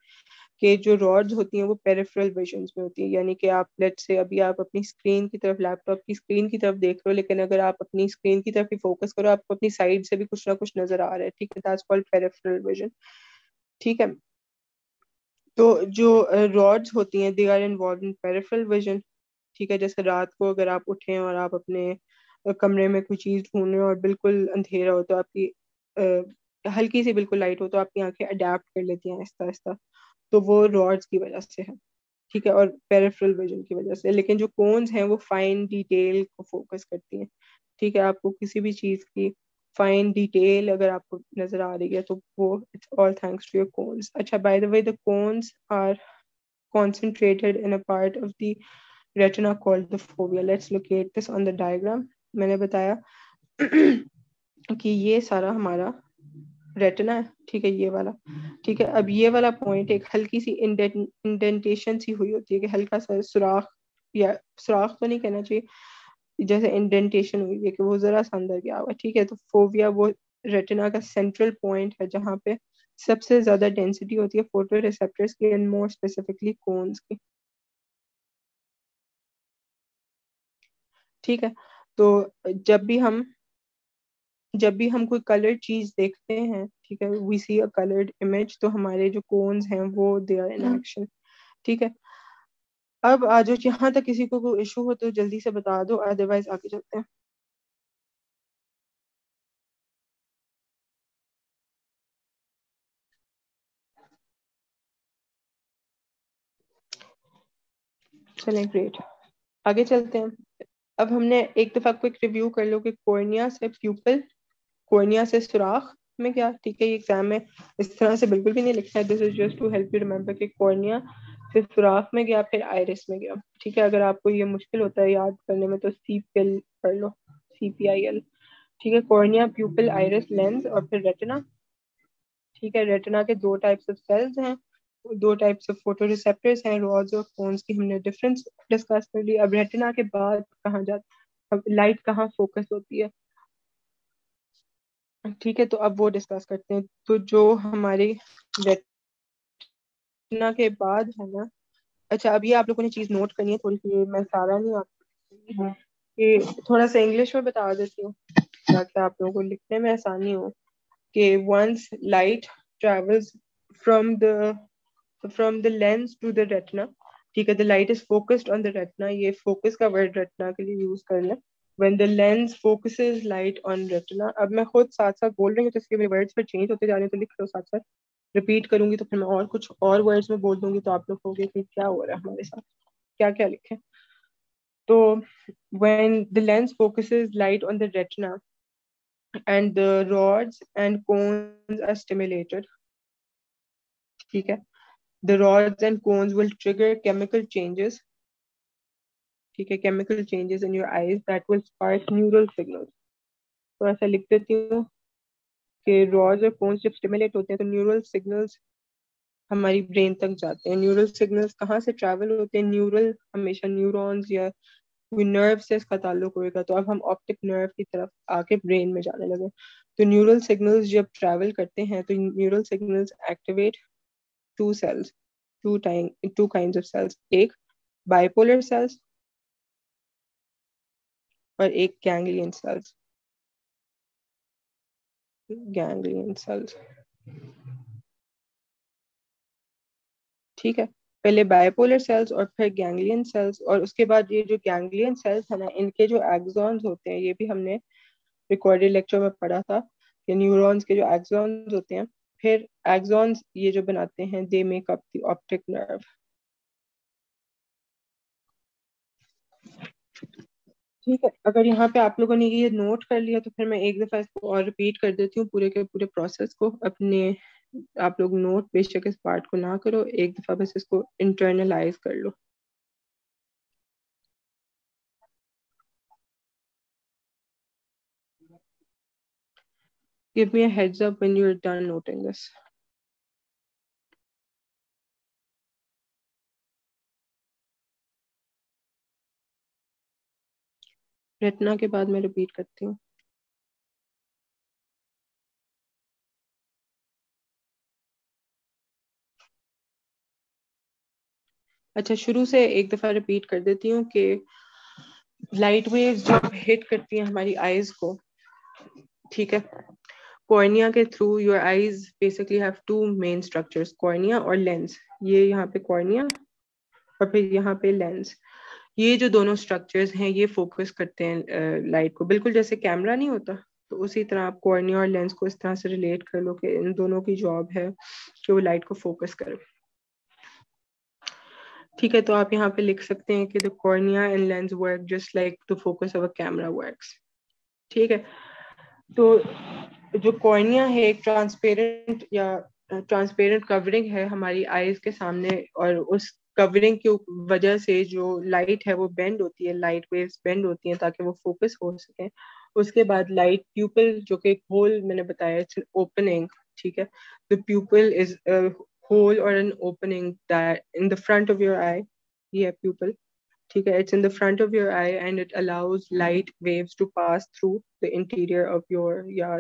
کہ جو راڈز ہوتی ہیں وہ پیریفرل ویژنز میں ہوتی ہیں, یعنی کہ آپ لیٹ سے ابھی آپ اپنی اسکرین کی طرف, لیپ ٹاپ کی اسکرین کی طرف دیکھ رہے ہو, لیکن اگر آپ اپنی اسکرین کی طرف ہی فوکس کرو آپ کو اپنی سائڈ سے بھی کچھ نہ کچھ نظر آ رہا ہے, ٹھیک ہے. دیٹس کالڈ پیریفرل ویژن, ٹھیک ہے. تو جو راڈز ہوتی ہیں they are involved in peripheral vision, ٹھیک ہے. جیسے رات کو اگر آپ اٹھیں اور آپ اپنے کمرے میں کوئی چیز ڈھونڈ رہے ہو اور بالکل اندھیرا ہو تو آپ کی ہلکی سی بالکل لائٹ ہو تو آپ کی آنکھیں اڈیپٹ کر لیتی ہیں آہستہ آہستہ, تو وہ راڈز کی وجہ سے ہے, ٹھیک ہے. اور پیریفرل ویژن کی وجہ سے. لیکن جو کونز ہیں وہ فائن ڈیٹیل کو فوکس کرتی ہیں, ٹھیک ہے. آپ کو کسی بھی چیز کی فائن ڈیٹیل اگر آپ کو نظر آ رہی ہے تو وہ it's all thanks to your cones. اچھا by the way the cones are concentrated in a part of the retina called the fovea. Let's locate this on the diagram. میں نے بتایا کہ یہ سارا ہمارا ریٹنا ہے, ٹھیک ہے, یہ والا, ٹھیک ہے. اب یہ والا پوائنٹ ایک ہلکی سی انڈینٹیشن سی ہوئی ہوتی ہے, کہ ہلکا سا سوراخ, یا سوراخ تو نہیں کہنا چاہیے, جیسے انڈینٹیشن ہوئی ہے کہ وہ ذرا سا اندر گیا ہوا, ٹھیک ہے. تو فوبیا وہ ریٹنا کا سینٹرل پوائنٹ ہے جہاں پہ سب سے زیادہ ڈینسٹی ہوتی ہے فوٹو ریسپٹرز کی, اینڈ مور اسپیسیفکلی کونز کی, ٹھیک ہے. تو جب بھی ہم کوئی کلرڈ چیز دیکھتے ہیں, ٹھیک ہے, وی سی اے کلرڈ امیج, تو ہمارے جو کونز ہیں وہ دے آر ان ایکشن, ٹھیک ہے. اب آ جاؤ, یہاں تک کسی کو کوئی ایشو ہو تو جلدی سے بتا دو, ادروائز آگے چلتے ہیں. چلیں گریٹ, آگے چلتے ہیں. اب ہم نے ایک دفعہ کوئی ریویو کر لو کہ کورنیا سے پیوپل, کورنیا سے سوراخ میں کیا, ٹھیک ہے. یہ ایگزام میں اس طرح سے بالکل بھی نہیں لکھا ہے, this is just to help you remember کہ کورنیا سے سوراخ میں گیا پھر آئرس میں گیا, ٹھیک ہے. اگر آپ کو یہ مشکل ہوتا ہے یاد کرنے میں تو سی پی ایل پڑھ لو, CPIL, ٹھیک ہے. کورنیا, پیوپل, آئرس, لینس اور پھر ریٹنا, ٹھیک ہے. ریٹنا کے دو ٹائپس آف سیلز ہیں, دو ٹائپس آف فوٹو ریسپٹرز ہیں, روڈز اور کونز کی ہم نے ڈفرینس ڈسکس کر لی. اب ریٹنا کے بعد کہاں جاتا, اب لائٹ کہاں فوکس ہوتی ہے, ٹھیک ہے. تو اب وہ ڈسکس کرتے ہیں. تو جو ہماری ریٹنا کے بعد ہے نا, اچھا اب یہ آپ لوگوں نے چیز نوٹ کرنی ہے تھوڑی سی, میں سارا نہیں آپ کہ تھوڑا سا انگلش میں بتا دیتی ہوں تاکہ آپ لوگوں کو لکھنے میں آسانی ہو, کہ once light travels from the lens to the retina, ٹھیک ہے, the light is focused on the retina, یہ focus کا word retina کے لیے یوز کر لیں. when the lens focuses light on retina, اب میں خود ساتھ ساتھ بول رہی ہوں تو اس کے ورڈز پر چینج ہوتے جا رہے ہیں, تو لکھ لو ساتھ ساتھ. ریپیٹ کروں گی تو پھر میں اور کچھ اور ورڈز میں بول دوں گی تو آپ لوگ کہو گے کہ کیا ہو رہا ہے ہمارے ساتھ, کیا کیا لکھیں. تو when the lens focuses light on the retina and the rods and cones are stimulated, ٹھیک ہے, the rods and cones will trigger chemical changes, ٹھیک ہے, chemical changes in your eyes that will spark neural signals. تو ایسا لکھ دیتی ہوں کہ rods اور cones جب stimulate ہوتے ہیں تو neural signals ہماری برین تک جاتے ہیں. نیورل سگنلز کہاں سے ٹریول ہوتے ہیں, نیورل ہمیشہ نیورونز یا کوئی نرو سے اس کا تعلق ہوئے گا, تو اب ہم آپٹک نرو کی طرف آ کے برین میں جانے لگے. تو نیورل سگنلز جب ٹریول کرتے ہیں تو neural signals activate two cells, two kinds of cells, ایک bipolar cells اور ایک ganglion cells. ٹھیک ہے, پہلے بائیپولر سیلز اور پھر گینگلین سیلز, اور اس کے بعد یہ جو گینگلین سیلز ہیں نا, ان کے جو ایکسونز ہوتے ہیں, یہ بھی ہم نے ریکارڈیڈ لیکچر میں پڑھا تھا کہ نیورونز کے جو ایکسونز ہوتے ہیں, پھر ایکسونز یہ جو بناتے ہیں they make up the optic nerve. ٹھیک ہے, اگر یہاں پہ آپ لوگوں نے یہ نوٹ کر لیا تو پھر میں ایک دفعہ اس کو اور ریپیٹ کر دیتی ہوں پورے کے پورے پروسیس کو. اپنے آپ لوگ نوٹ بے شک اس پارٹ کو نہ کرو, ایک دفعہ بس اس کو انٹرنلائز کر لو. Give me a heads up when you're done noting this. Retina کے بعد میں ریپیٹ کرتی ہوں. اچھا شروع سے ایک دفعہ ریپیٹ کر دیتی ہوں کہ لائٹ ویوز جب ہٹ کرتی ہیں ہماری آئیز کو, ٹھیک ہے, کورنیا کے through your eyes basically have two main structures, cornea اور لینس. یہ یہاں پہ کورنیا اور پھر یہاں پہ لینس, یہ جو دونوں اسٹرکچرز ہیں یہ فوکس کرتے ہیں لائٹ کو, بالکل جیسے کیمرہ نہیں ہوتا, تو اسی طرح آپ کورنیا اور لینس کو اس طرح سے ریلیٹ کر لو کہ ان دونوں کی جاب ہے کہ وہ لائٹ کو فوکس کرے. ٹھیک ہے, تو آپ یہاں پہ لکھ سکتے ہیں کہ the cornea and lens work just like the focus of a camera works. ٹھیک ہے, تو جو کورنیا ہے ایک ٹرانسپیرنٹ یا ٹرانسپیرنٹ کورنگ ہے ہماری آئیز کے سامنے, اور اس کورنگ کی وجہ سے جو لائٹ ہے وہ بینڈ ہوتی ہے, لائٹ ویوز بینڈ ہوتی ہیں تاکہ وہ فوکس ہو سکیں. اس کے بعد لائٹ پیوپل جو کہ ایک ہول میں نے بتایا اٹس این اوپننگ, ٹھیک ہے. The pupil is a hole or an opening that in the front of your eye. Yeah, pupil. ٹھیک ہے, it's in the front of your eye and it allows light waves to pass through the interior of your, yeah,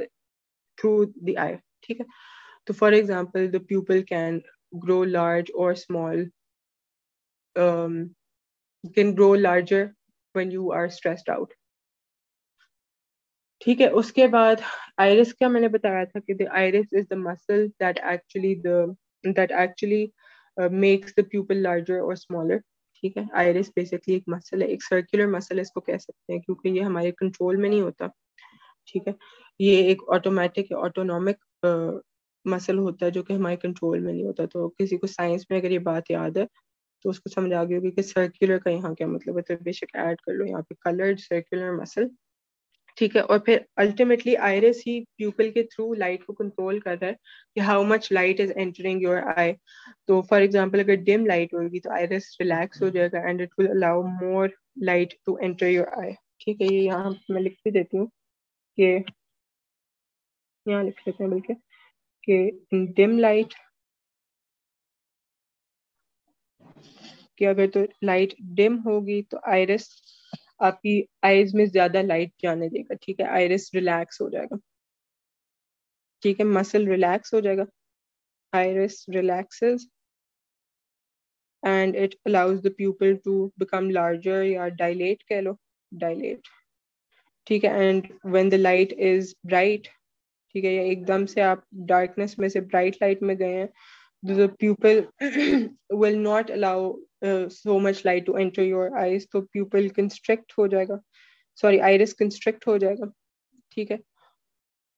through the eye. ٹھیک ہے. So for example, the pupil can grow large or small, can grow larger when you are stressed out. ٹھیک ہے. اس کے بعد iris کا میں نے بتایا تھا کہ the iris is the muscle that actually makes the pupil larger or smaller. ٹھیک ہے. آئرس بیسکلی ایک مسل ہے, ایک سرکولر مسل اس کو کہہ سکتے ہیں, کیونکہ یہ ہمارے کنٹرول میں نہیں ہوتا. ٹھیک ہے. یہ ایک آٹومیٹک آٹونومک مسل ہوتا ہے جو کہ ہمارے کنٹرول میں نہیں ہوتا. تو کسی کو سائنس میں اگر یہ بات یاد ہے تو اس کو سمجھ آ گئی ہوگی کہ سرکولر کا یہاں کیا مطلب ہے. تو بے شک ایڈ کر لو یہاں پہ کلرڈ سرکولر مسل. ٹھیک ہے. اور پھر الٹیمیٹلی آئرس ہی پیوپل کے تھرو لائٹ کو کنٹرول کر رہا ہے کہ how much light is entering your eye. تو فار ایگزامپل اگر ڈم لائٹ ہوگی تو آئرس ریلیکس ہو جائے گا and it will allow more light to enter your eye. ٹھیک ہے. یہ یہاں میں لکھ بھی دیتی ہوں کہ یہاں لکھ لیتے ہیں بلکہ کہ ڈم لائٹ کہ اگر تو لائٹ ڈم ہوگی تو آئرس آپ کی آئیز میں زیادہ لائٹ جانے دے گا. ٹھیک ہے. آئرس ریلیکس ہو جائے گا. ٹھیک ہے. مسل ریلیکس ہو جائے گا. Iris relaxes and it allows the pupil to become larger یا ڈائلیٹ کہہ لو, ڈائلیٹ. ٹھیک ہے. And when the light is bright, ٹھیک ہے, یا ایک دم سے آپ ڈارکنیس میں سے برائٹ لائٹ میں گئے ہیں, the pupil will not allow so much light to enter your eyes, تو pupil constrict ہو جائے گا, sorry iris constrict ہو جائے گا. ٹھیک ہے.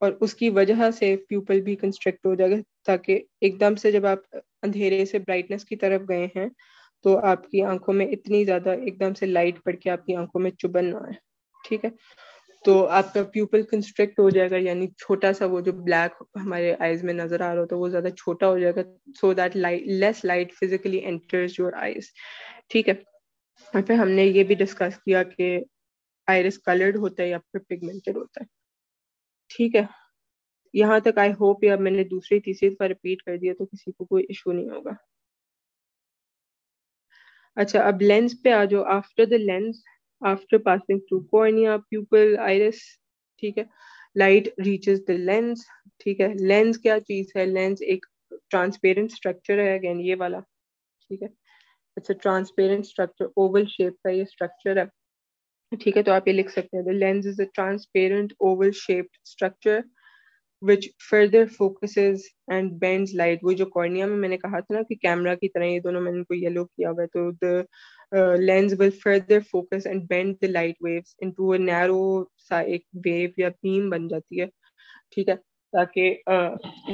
اور اس کی وجہ سے پیوپل بھی کنسٹرکٹ ہو جائے گا تاکہ ایک دم سے جب آپ اندھیرے سے برائٹنس کی طرف گئے ہیں تو آپ کی آنکھوں میں اتنی زیادہ ایک دم سے لائٹ پڑ کے آپ کی آنکھوں میں چبھن نہ آئے. ٹھیک ہے. تو آپ کا پیوپل کنسٹرکٹ ہو جائے گا, یعنی چھوٹا سا وہ جو بلیک ہمارے آئیز میں نظر آ رہا ہوتا ہے وہ زیادہ چھوٹا ہو جائے گا, so that less light physically enters your eyes. ٹھیک ہے. اور پھر ہم نے یہ بھی ڈسکس کیا کہ آئرس کلرڈ ہوتا ہے یا پھر پگمنٹڈ ہوتا ہے. ٹھیک ہے. یہاں تک آئی ہوپ یا میں نے دوسری تیسری دفعہ ریپیٹ کر دیا تو کسی کو کوئی ایشو نہیں ہوگا. اچھا, اب لینس پہ آ جاؤ. After the lens, after passing through cornea, pupil, iris, ٹھیک ہے, light reaches the lens. ٹھیک ہے. lens کیا چیز ہے؟ lens ایک transparent structure ہے, again یہ والا. ٹھیک ہے. اچھا, transparent structure, oval shape کا یہ structure ہے. ٹھیک ہے. تو آپ یہ لکھ سکتے ہیں the lens is a transparent oval shaped structure which further focuses and bends light. وہ جو کارنیا میں نے کہا تھا نا کہ کیمرا کی طرح یہ دونوں میں نے کو یلو کیا ہوا ہے, تو the lens will further focus and bend the light waves into a narrow سا ایک ویو یا بیم بن جاتی ہے. ٹھیک ہے. تاکہ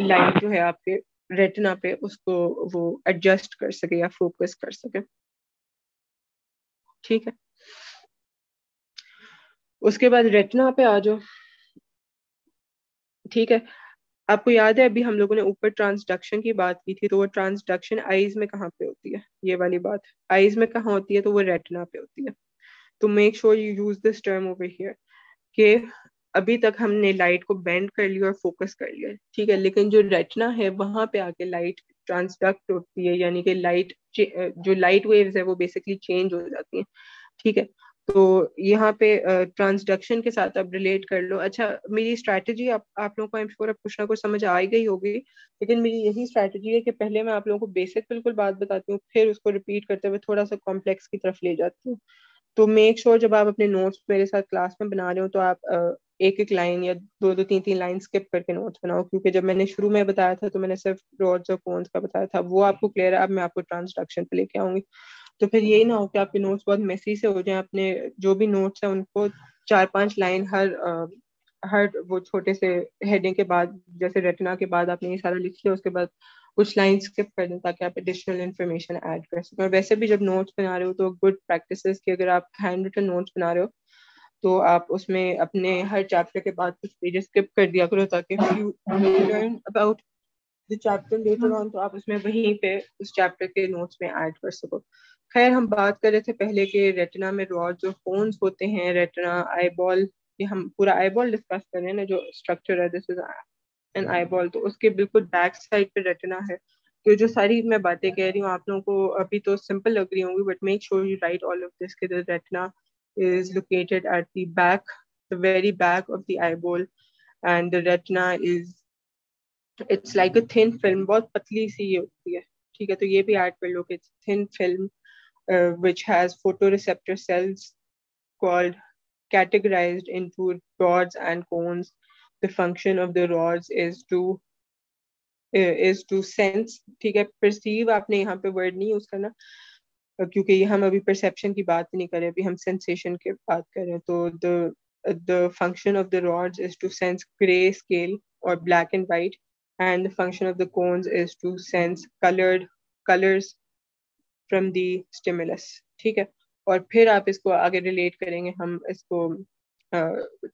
لائٹ جو ہے آپ کے ریٹنا پہ اس کو وہ ایڈجسٹ کر سکے یا فوکس کر سکے. ٹھیک ہے. اس کے بعد ریٹنا پہ آ جاؤ. ٹھیک ہے. آپ کو یاد ہے ابھی ہم لوگوں نے اوپر ٹرانسڈکشن کی بات کی تھی, تو وہ ٹرانسڈکشن آئیز میں کہاں پہ ہوتی ہے؟ یہ والی بات آئیز میں کہاں ہوتی ہے؟ تو وہ ریٹنا پہ ہوتی ہے. تو make sure you use this term over here کہ ابھی تک ہم نے لائٹ کو بینڈ کر لیا اور فوکس کر لیا. ٹھیک ہے. لیکن جو ریٹنا ہے وہاں پہ آ کے لائٹ ٹرانسڈکٹ ہوتی ہے, یعنی کہ لائٹ جو لائٹ ویوز ہے وہ بیسکلی چینج ہو جاتی ہیں. ٹھیک ہے. تو یہاں پہ ٹرانسڈکشن کے ساتھ آپ ریلیٹ کر لو. اچھا, میری اسٹریٹجی آپ لوگوں کو آئی ایم شیور اب کچھ نہ کچھ سمجھ آ گئی ہوگی, لیکن میری یہی اسٹریٹجی ہے کہ پہلے میں آپ لوگوں کو بیسک بالکل بات بتاتی ہوں, پھر اس کو ریپیٹ کرتے ہوئے تھوڑا سا کمپلیکس کی طرف لے جاتی ہوں. تو میک شیور جب آپ اپنے نوٹس میرے ساتھ کلاس میں بنا رہے ہو تو آپ ایک ایک لائن یا دو دو تین تین لائن اسکپ کر کے نوٹس بناؤ, کیونکہ جب میں نے شروع میں بتایا تھا تو میں نے صرف راڈز اور کونس کا بتایا تھا, وہ آپ کو کلیئر ہے. اب میں آپ کو ٹرانسڈکشن پہ لے کے آؤں گی, تو پھر یہی نہ ہو کہ آپ کے نوٹس بہت میسی سے ہو جائیں. اپنے جو بھی نوٹس ہیں ان کو 4-5 لائن ہر وہ چھوٹے سے ہیڈنگ کے بعد, جیسے ریٹنا کے بعد آپ نے یہ سارا لکھ لیا, اس کے بعد کچھ لائن اسکپ کر دیں تاکہ آپ ایڈیشنل انفارمیشن ایڈ کر سکیں. اور ویسے بھی جب نوٹس بنا رہے ہو تو گڈ پریکٹسز کہ اگر آپ ہینڈ ریٹن نوٹس بنا رہے ہو تو آپ اس میں اپنے ہر چیپٹر کے بعد کچھ پیجز اسکپ کر دیا کرو تاکہ you learn about the chapter later on, تو آپ اس میں وہیں پہ اس چیپٹر کے نوٹس میں ایڈ کر سکو. خیر ہم بات کر رہے تھے پہلے کہ ریٹنا میں راڈز اور کونز ہوتے ہیں. ریٹنا آئی بال, یہ ہم پورا آئی بال ڈسکس کر رہے ہیں نا, جو اسٹرکچر ہے دس از این آئی بال, تو اس کے بالکل بیک سائڈ پہ ریٹنا ہے. تو جو ساری میں باتیں کہہ رہی ہوں آپ لوگوں کو ابھی تو سمپل لگ رہی ہوں گی, but make sure you right all of this کہ the retina is located at the back, the very back of the eyeball, and the retina is, it's like a thin film, بہت پتلی سی یہ ہوتی ہے. ٹھیک ہے, تو یہ بھی ایڈ کر لو کہ it's thin film which has photoreceptor cells called categorized into rods and cones. The function of the rods is to sense. ٹھیک ہے, perceive آپ نے یہاں پہ ورڈ نہیں یوز کرنا کیونکہ یہ ہم ابھی perception کی بات نہیں کر رہے, ابھی ہم sensation کی بات کر رہے ہیں. تو the function of the rods is to sense gray scale or black and white, and the function of the cones is to sense colors from the stimulus. ٹھیک ہے, اور پھر آپ اس کو آگے ریلیٹ کریں گے ہم اس کو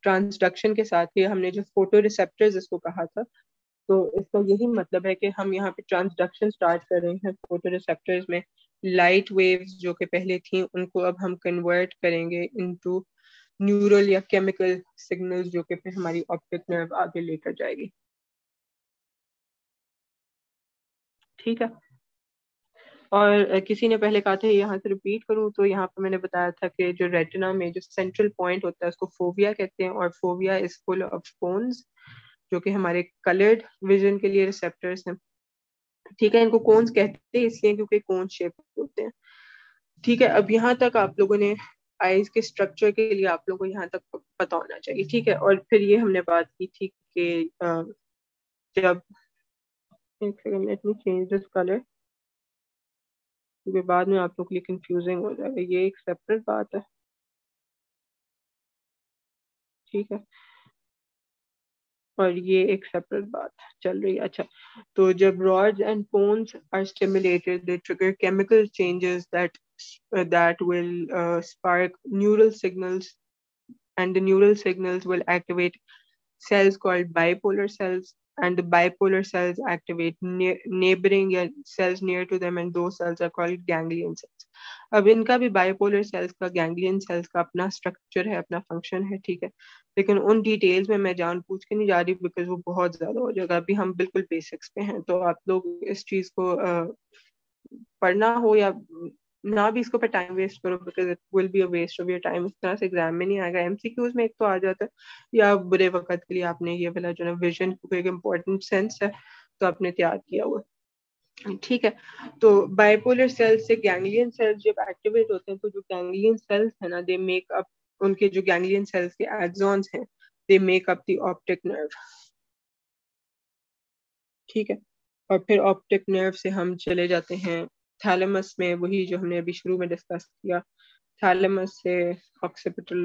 ٹرانسڈکشن کے ساتھ. یہ ہم نے جو فوٹو ریسپٹرز اس کو کہا تھا, تو اس کا یہی مطلب ہے کہ ہم یہاں پہ ٹرانسڈکشن اسٹارٹ کر رہے ہیں فوٹو ریسپٹرز میں. لائٹ ویوز جو کہ پہلے تھیں ان کو اب ہم کنورٹ کریں گے انٹو نیورل یا کیمیکل سگنلز, جو کہ پھر ہماری آپٹک نرو آگے لے کر جائے گی. ٹھیک ہے, اور کسی نے پہلے کہا تھا یہاں سے ریپیٹ کروں, تو یہاں پہ میں نے بتایا تھا کہ جو ریٹنا میں جو سینٹرل پوائنٹ ہوتا ہے اس کو فوبیا کہتے ہیں, اور fovea is full of cones جو کہ ہمارے کلرڈ ویژن کے لیے ریسپٹرس ہیں. ٹھیک ہے, ان کو کونز کہتے ہیں اس لیے کیونکہ کون شیپ ہوتے ہیں. ٹھیک ہے, اب یہاں تک آپ لوگوں نے آئیز کے اسٹرکچر کے لیے آپ لوگوں کو یہاں تک پتا ہونا چاہیے. ٹھیک ہے, اور پھر یہ ہم نے بات کی تھی کہ جب چینج دس کلر, کیونکہ بعد میں آپ لوگ کے لیے کنفیوزنگ ہو جائے گا, یہ ایک سیپریٹ بات ہے. ٹھیک ہے, اور یہ ایک سیپریٹ بات چل رہی ہے. اچھا, تو جب rods and cones are stimulated, they trigger chemical changes that will spark neural signals, and the neural signals will activate cells called bipolar cells, and the bipolar cells activate neighboring cells near to them, and those cells are called ganglion cells. اب ان کا بھی bipolar sales کا, ganglion sales کا اپنا structure ہے, اپنا function ہے. ٹھیک ہے, لیکن ان ڈیٹیلز میں جان پوچھ کے نہیں جا رہی بیکاز وہ بہت زیادہ ہو جائے گا. ابھی ہم بالکل بیسکس پہ ہیں, تو آپ لوگ اس چیز کو پڑھنا ہو یا نہ بھی اس کو پہ ٹائم ویسٹ کرو, because it will be a waste of your time. اس طرح سے ایگزام میں نہیں آئے گا. ایم سی کیوز میں ایک تو آ جاتا ہے, یا برے وقت کے لیے آپ نے یہ والا جو ہے ویژن ایک امپورٹنٹ سینس ہے تو آپ نے تیار کیا ہوا. ٹھیک ہے, تو بائیپولر سیل سے گینگلین سیلز جب ایکٹیویٹ ہوتے ہیں, تو جو گینگلین سیلز ہیں نا, دے میک اپ, ان کے جو گینگلین سیلز کے ایکسونز ہیں, they make up the optic nerve. ٹھیک ہے, اور پھر آپٹک نرو سے ہم چلے جاتے ہیں تھیلمس میں, وہی جو ہم نے ابھی شروع میں ڈسکس کیا. تھیلمس سے آکسیپیٹل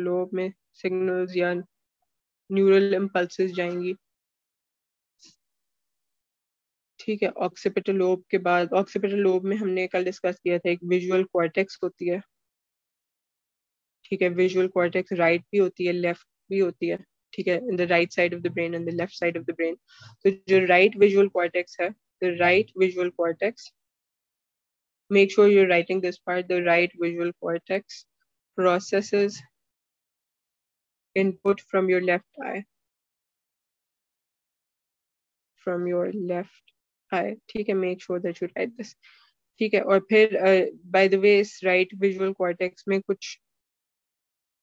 لوب میں سگنلز یا نیورل امپلسز جائیں گی. ٹھیک ہے, آکسیپیٹل لوب کے بعد, آکسیپیٹل لوب میں ہم نے کل ڈسکس کیا تھا ایک ویژول کورٹیکس ہوتی ہے. ٹھیک ہے, ویژول کورٹیکس رائٹ بھی ہوتی ہے, لیفٹ بھی ہوتی ہے. ٹھیک ہے, in the right side of the brain and the left side of the brain. تو جو right visual cortex ہے, the right visual cortex, make sure you're writing this part, the right visual cortex processes input from your left eye. From your left eye. ٹھیک ہے, make sure that you write this. ٹھیک ہے, اور پھر by the way us right visual cortex میں کچھ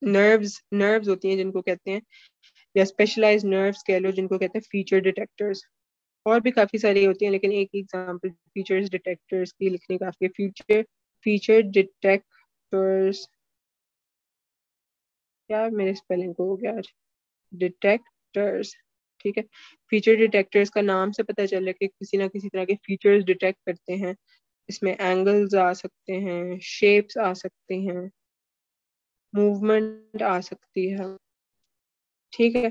nerves ہوتی ہیں جن کو کہتے ہیں, یا اسپیشلائز نروز کہہ لو, جن کو کہتے ہیں فیچر ڈیٹیکٹرز. اور بھی کافی ساری ہوتی ہیں, لیکن ایک ایگزامپل فیچرز ڈیٹیکٹرز کی لکھنے کافی ہے. فیچر ڈیٹیکٹرز, کیا میرے اسپیلنگ کو ہو گیا آج, ڈیٹیکٹرز. ٹھیک ہے, فیچر ڈیٹیکٹرز کا نام سے پتہ چل رہا ہے کہ کسی نہ کسی طرح کے فیچرز ڈیٹیکٹ کرتے ہیں. اس میں اینگلز آ سکتے ہیں, شیپس آ سکتے ہیں, موومنٹ آ سکتی ہے. ٹھیک ہے,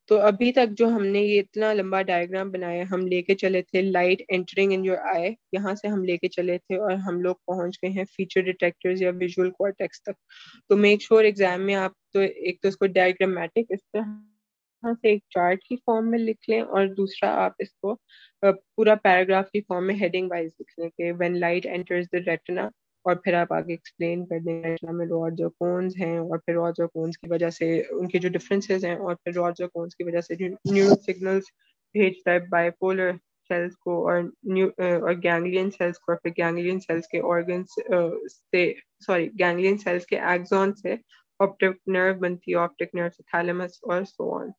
تو ابھی تک جو ہم نے یہ اتنا لمبا ڈائیگرام بنایا, ہم لے کے چلے تھے لائٹ انٹرنگ ان یور آئی, یہاں سے ہم لے کے چلے تھے اور ہم لوگ پہنچ گئے ہیں فیچر ڈیٹیکٹرز یا ویژول کورٹیکس تک. تو میک شور ایگزام میں آپ تو ایک تو اس کو ڈائیگرامیٹک اس طرح یہاں سے ایک چارٹ کی فارم میں لکھ لیں اور دوسرا آپ اس کو پورا پیراگراف کی فارم میں ہیڈنگ وائز لکھ لیں کہ when light enters the retina, اور پھر آپ آگے ایکسپلین کر دیں ریٹنا میں راڈز اور کونز ہیں، اور پھر راڈز اور کونز کی وجہ سے ان کے جو ڈفرینسز ہیں، اور پھر راڈز اور کونز کی وجہ سے جو نیورو سگنلز بھیجتا ہے بائی پولر سیلس کو اور گینگلین سیلس کو، اور پھر گینگلین سیلس کے آرگنس سے، سوری گینگلین سیلس کے ایکزون سے آپٹک نرو بنتی ہے، آپٹک نرو سے تھیلمس اور سو آن.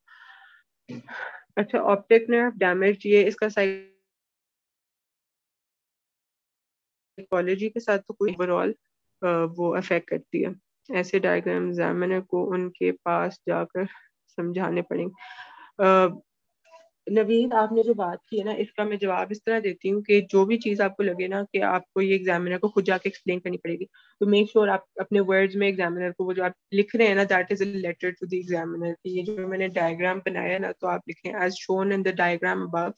اچھا آپٹک نرو ڈیمیج، یہ اس کا سائیکالوجی کے ساتھ تو کوئی اوور آل وہ افیکٹ کرتی ہے. ایسے ڈائیگرام ایگزامینر کو ان کے پاس جا کر سمجھانے پڑیں گے. نوید آپ نے جو بات کی ہے نا، اس کا میں جواب اس طرح دیتی ہوں کہ جو بھی چیز آپ کو لگے نا کہ آپ کو یہ ایگزامینر کو خود جا کے ایکسپلین کرنی پڑے گی، تو میک شیور آپ اپنے ورڈز میں ایگزامینر کو وہ جو آپ لکھ رہے ہیں نا، that is a letter to the examiner. یہ جو میں نے ڈائیگرام بنایا نا، تو آپ لکھیں as shown in the diagram above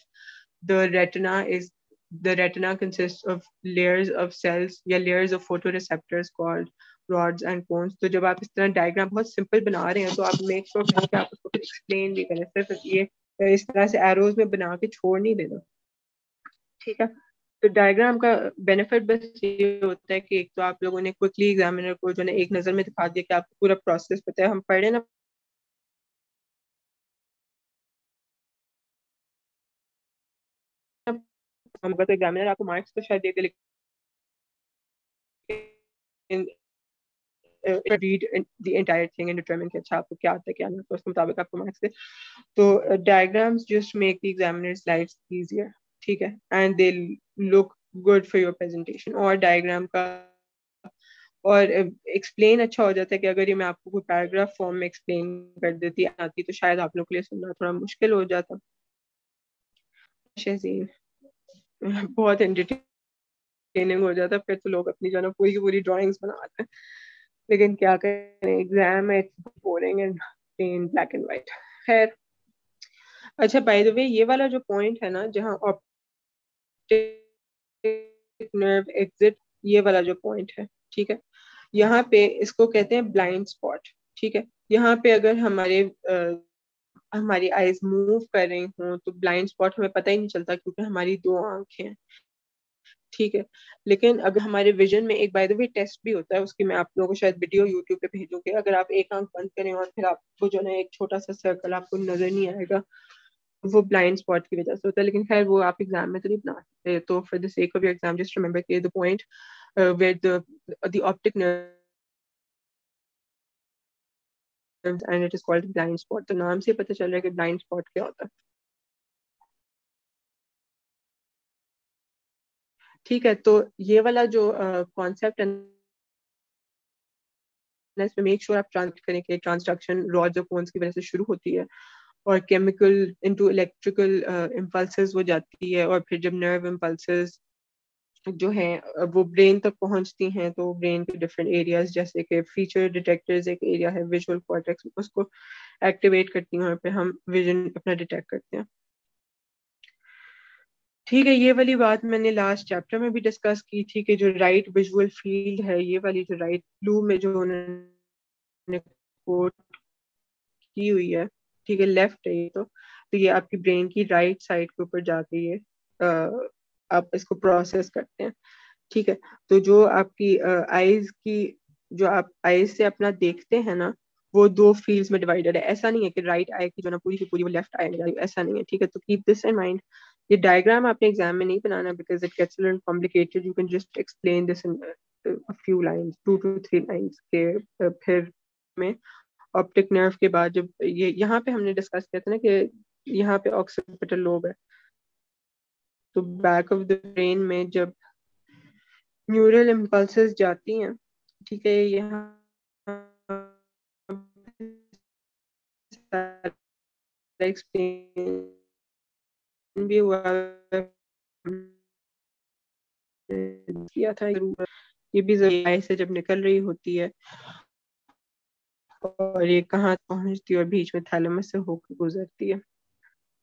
the retina consists of layers of cells یا layers of photoreceptors called rods and cones. تو جب آپ اس طرح ڈائیگرام بہت سمپل بنا رہے ہیں تو آپ میک شیور کہ آپ اس کو ایکسپلین بھی کریں، صرف یہ اس طرح سے ایروز میں بنا کے چھوڑ نہیں دینا. ٹھیک ہے، تو ڈائیگرام کا بینیفٹ بس یہ ہوتا ہے کہ ایک تو آپ لوگوں نے کوئکلی ایگزامینر کو جو ہے ایک نظر میں دکھا دیا کہ آپ کو پورا پروسیس پتہ ہے. ہم پڑھے نا ہم بس ایگزامینر آپ کو مارکس تو شاید دے دے، لیکن read the entire thing and determine کہ اچھا آپ کو کیا آتا ہے کیا نہیں، تو اس کے مطابق آپ کو مارکس دے. تو diagrams just make the examiner's life easier. ٹھیک ہے، and they look good for your presentation. اور ڈائیگرام کا اور ایکسپلین اچھا ہو جاتا ہے کہ اگر یہ میں آپ کو کوئی پیراگراف فارم میں ایکسپلین کر دیتی آتی تو شاید آپ لوگ کے لیے سننا تھوڑا مشکل ہو جاتا. شہزین بہت انٹرٹیننگ ہو جاتا، پھر تو لوگ اپنی جو ہے پوری کی پوری ڈرائنگس بناتے ہیں، لیکن کیا کریں ایگزام ہے boring and plain black and white. خیر اچھا بائی دا وے یہ والا جو پوائنٹ ہے نا جہاں آپٹک نرو ایگزٹ، یہ والا جو پوائنٹ ہے، ٹھیک ہے، یہاں پہ اس کو کہتے ہیں بلائنڈ اسپاٹ. ٹھیک ہے، یہاں پہ اگر ہماری آئیز موو کر رہی ہوں تو بلائنڈ اسپاٹ ہمیں پتہ ہی نہیں چلتا کیونکہ ہماری دو آنکھیں ہیں. ٹھیک ہے، لیکن اگر ہمارے ویژن میں ایک بائی دا وے ٹیسٹ بھی ہوتا ہے، اس کی میں آپ لوگوں کو شاید ویڈیو یوٹیوب پہ بھیجوں گی. اگر آپ ایک آنکھ بند کریں اور پھر آپ کو جو ہے ایک چھوٹا سا سرکل آپ کو نظر نہیں آئے گا، وہ بلائنڈ اسپاٹ کی وجہ سے ہوتا ہے. لیکن خیر وہ آپ ایگزام میں تو نہیں بنا سکتے. تو for the sake of your exam just remember کہ the point where the optic nerve and it is called blind spot. تو نام سے پتہ چل رہا ہے کہ بلائنڈ اسپاٹ کیا ہوتا ہے. ٹھیک ہے، تو یہ والا جو کانسیپٹ ہے اس میں میک شیور آپ ٹرانسلیٹ کریں کہ ٹرانسڈکشن راڈز اور کونس کی وجہ سے شروع ہوتی ہے اور کیمیکل انٹو الیکٹریکل امپلسز وہ جاتی ہے، اور پھر جب نرو امپلسز جو ہیں وہ برین تک پہنچتی ہیں تو برین کے ڈفرینٹ ایریاز جیسے کہ فیچر ڈیٹیکٹرز ایک ایریا ہے ویژول کارٹیکس، اس کو ایکٹیویٹ کرتی ہیں اور پھر ہم ویژن اپنا ڈیٹیکٹ کرتے ہیں. ٹھیک ہے، یہ والی بات میں نے لاسٹ چیپٹر میں بھی ڈسکس کی تھی کہ جو رائٹ ویژول فیلڈ ہے، یہ والی جو رائٹ بلو میں جو انہوں نے کوٹ کی ہوئی ہے، ٹھیک ہے، لیفٹ ہے یہ تو یہ آپ کی برین کی رائٹ سائڈ کے اوپر جا کے یہ آپ اس کو پروسیس کرتے ہیں. ٹھیک ہے، تو جو آپ کی آئیز کی جو آپ آئیز سے اپنا دیکھتے ہیں نا، وہ دو فیلڈز میں ڈیوائڈیڈ ہے. ایسا نہیں ہے کہ رائٹ آئی کی جو نا پوری کی پوری وہ لیفٹ آئی میں، ایسا نہیں ہے. ٹھیک ہے، تو کیپ دس ان مائنڈ. یہ ڈائیگرام آپ نے ایگزام میں نہیں بنانا because it gets complicated. You can just explain this in few lines, 2 to 3 lines کے. پھر میں آپٹک نرو کے بعد جب یہاں پہ ہم نے ڈسکس کیا تھا نا کہ یہاں پہ آکسیپیٹل لوب ہے، تو بیک آف دا برین میں جب نیورل امپلسز جاتی ہیں، ٹھیک ہے، یہاں ایکسپلین بھی ہوا کیا تھا، یہ بھی ذرائع سے جب نکل رہی ہوتی ہے اور یہ کہاں پہنچتی ہے اور بیچ میں تھیلمس سے ہو کے گزرتی ہے.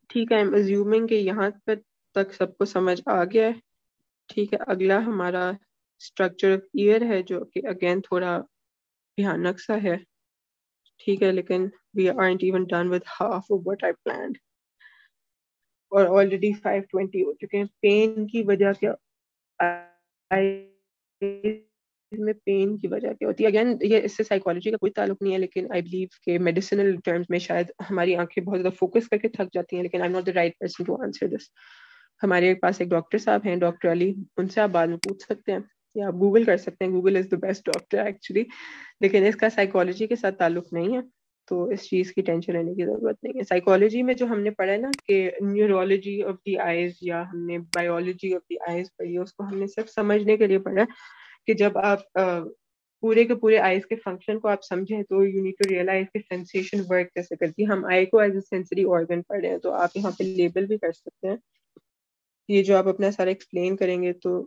ٹھیک ہے، I'm assuming کہ یہاں تک سب کو سمجھ آ گیا ہے. ٹھیک ہے، اگلا ہمارا اسٹرکچر آف ایئر ہے جو کہ اگین تھوڑا بھیانک سا ہے. ٹھیک ہے، لیکن we aren't even done with half of what I planned. اور آلریڈی 5:20 ہو چکے ہیں. پین کی وجہ کیا میں پین کی وجہ کیا ہوتی ہے؟ اگین یہ اس سے سائیکالوجی کا کوئی تعلق نہیں ہے, لیکن آئی بلیو کہ میڈیسنل ٹرمز میں شاید ہماری آنکھیں بہت زیادہ فوکس کر کے تھک جاتی ہیں, لیکن I am not the right person to answer this. ہمارے پاس ایک ڈاکٹر صاحب ہیں, ڈاکٹر علی, ان سے آپ بعد میں پوچھ سکتے ہیں یا آپ گوگل کر سکتے ہیں. Google is the best doctor actually, لیکن اس کا سائیکالوجی کے ساتھ تعلق نہیں ہے, تو اس چیز کی ٹینشن لینے کی ضرورت نہیں ہے. سائیکالوجی میں جو ہم نے پڑھا ہے نا کہ نیورولوجی آف دی آئیز یا ہم نے بایولوجی آف دی آئیز پڑھی ہے, اس کو ہم نے صرف سمجھنے کے لیے پڑھا کہ جب آپ پورے کے پورے آئیز کے فنکشن کو آپ سمجھیں تو یو نیڈ ٹو ریئلائز کہ سینسیشن ورک کیسے کرتی ہے. ہم آئی کو ایز اے سینسری آرگن پڑھ رہے ہیں, تو آپ یہاں پہ لیبل بھی کر سکتے ہیں. یہ جو آپ اپنا سارا ایکسپلین کریں گے تو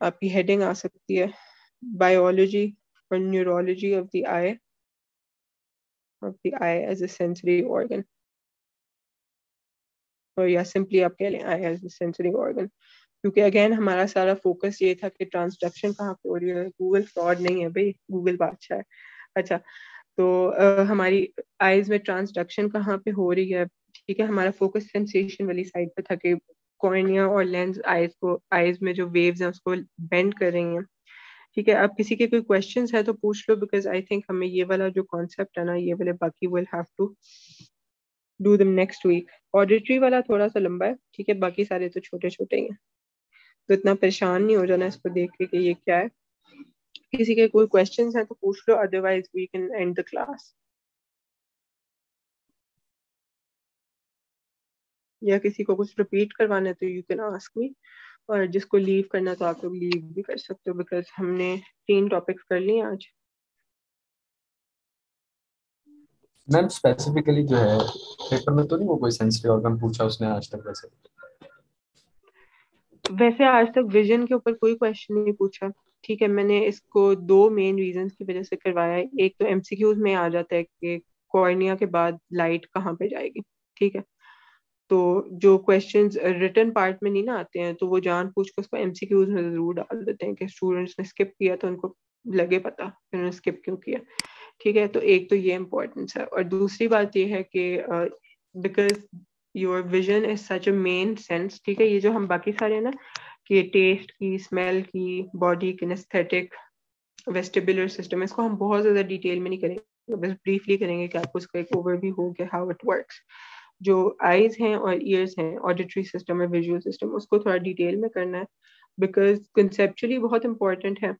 آپ کی ہیڈنگ آ سکتی ہے بایولوجی اور neurology of the I, of the eye as a sensory organ, اور یا سمپلی آپ کہہ لیں eye as a sensory organ, کیونکہ اگین ہمارا سارا فوکس یہ تھا کہ ٹرانسڈکشن کہاں پہ ہو رہی ہے. گوگل فراڈ نہیں ہے بھائی, گوگل بادشاہ ہے. اچھا, تو ہماری آئیز میں ٹرانسڈکشن کہاں پہ ہو رہی ہے, ٹھیک ہے. ہمارا فوکس سینسیشن والی سائڈ پہ تھا کہ کارنیا اور لینز آئیز میں جو ویوز ہیں اس کو بینڈ کر رہی ہیں, ٹھیک ہے. اب کسی کے کوئی کوشچنس ہے تو پوچھ لو, بیکاز آئی تھنک ہمیں یہ والا جو کانسیپٹ ہے نا, یہ والے باقی will have to do them next week. Auditory والا تھوڑا سا لمبا ہے, ٹھیک ہے, باقی سارے تو چھوٹے چھوٹے ہی ہیں, تو اتنا پریشان نہیں ہو جانا اس کو دیکھ کے کہ یہ کیا ہے. کسی کے کوئی کوشچنس ہیں تو پوچھ لو, otherwise we can end the class. یا کسی کو کچھ ریپیٹ کروانا ہے تو یو کین آسک می, اور جس کو لیو کرنا تو آپ لوگ لیو بھی کر سکتے ہو, بیکاز ہم نے 3 ٹاپکس کر لیے آج. میم اسپیسیفکلی جو ہے پیپر میں تو نہیں وہ کوئی سینسری آرگن پوچھا اس نے آج تک؟ ویسے آج تک ویژن کے اوپر کوئی کوشچن نہیں پوچھا, ٹھیک ہے. میں نے اس کو 2 مین ریزنس کی وجہ سے کروایا ہے. ایک تو ایم سی کیوز میں آ جاتا ہے کہ کارنیا کے بعد لائٹ کہاں پہ جائے گی, ٹھیک ہے. تو جو کوشچنز ریٹن پارٹ میں نہیں نا آتے ہیں تو وہ جان پوچھ کے اس کو ایم سی کیوز میں ضرور ڈال دیتے ہیں کہ اسٹوڈنٹس نے اسکپ کیا تو ان کو لگے پتا کہ انہوں نے اسکپ کیوں کیا, ٹھیک ہے. تو ایک تو یہ امپورٹنس ہے, اور دوسری بات یہ ہے کہ because your vision is such a main sense, ٹھیک ہے. یہ جو ہم باقی سارے ہیں نا کہ ٹیسٹ کی, اسمیل کی, باڈی کنیستھیٹک, ویسٹیبولر سسٹم, اس کو ہم بہت زیادہ ڈیٹیل میں نہیں کریں گے, بس بریفلی کریں گے کہ آپ کو اس کا ایک اوور ویو ہو کہ ہاؤ اٹ ورکس. جو آئیز ہیں اور ایئرس ہیں, آڈیٹری سسٹم اور ویژول سسٹم, اس کو تھوڑا ڈیٹیل میں کرنا ہے بیکاز کنسیپچولی بہت امپورٹنٹ ہے,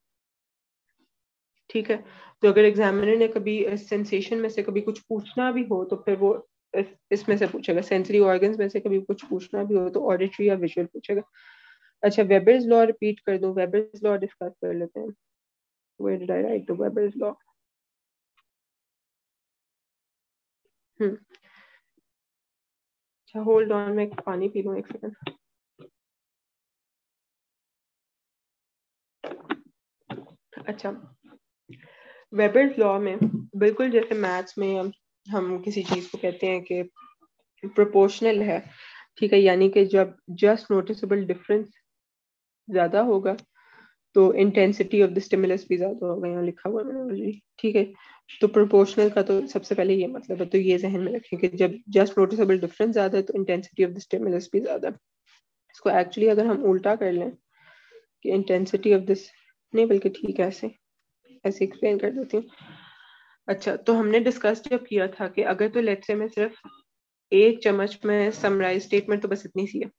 ٹھیک ہے. تو اگر ایگزامنر نے کبھی سینسیشن میں سے کبھی کچھ پوچھنا بھی ہو تو پھر وہ اس میں سے پوچھے گا, سینسری آرگنز میں سے کبھی کچھ پوچھنا بھی ہو تو آڈیٹری یا ویژول پوچھے گا. اچھا, ویبرز لا ریپیٹ کر دو, ویبرز لا ڈسکس کر لیتے ہیں. Where did I write the Weber's law? اچھا, ہولڈ آن, میں پانی پی لوں ایک سیکنڈ. اچھا, ویبرز لا میں بالکل جیسے میتھس میں ہم کسی چیز کو کہتے ہیں کہ پروپورشنل ہے, ٹھیک ہے, یعنی کہ جب جسٹ نوٹسبل ڈفرنس زیادہ ہوگا تو انٹینسٹی آف دا اسٹیمولس بھی زیادہ ہوگا, یہاں لکھا ہوا ہے میں نے, ٹھیک ہے. تو پروپورشنل کا تو سب سے پہلے یہ مطلب ہے, تو یہ ذہن میں رکھیں کہ جب جسٹ نوٹسبل ڈفرنس زیادہ ہے تو انٹینسٹی آف دا اسٹیمولس بھی زیادہ. اس کو ایکچولی اگر ہم الٹا کر لیں کہ انٹینسٹی آف دس, نہیں بلکہ ٹھیک ہے ایسے ایکسپلین کر دیتی ہوں. اچھا, تو ہم نے ڈسکس جب کیا تھا کہ اگر تو لیٹس سے میں صرف 1 چمچ میں سمرائز اسٹیٹمنٹ تو بس اتنی سی ہے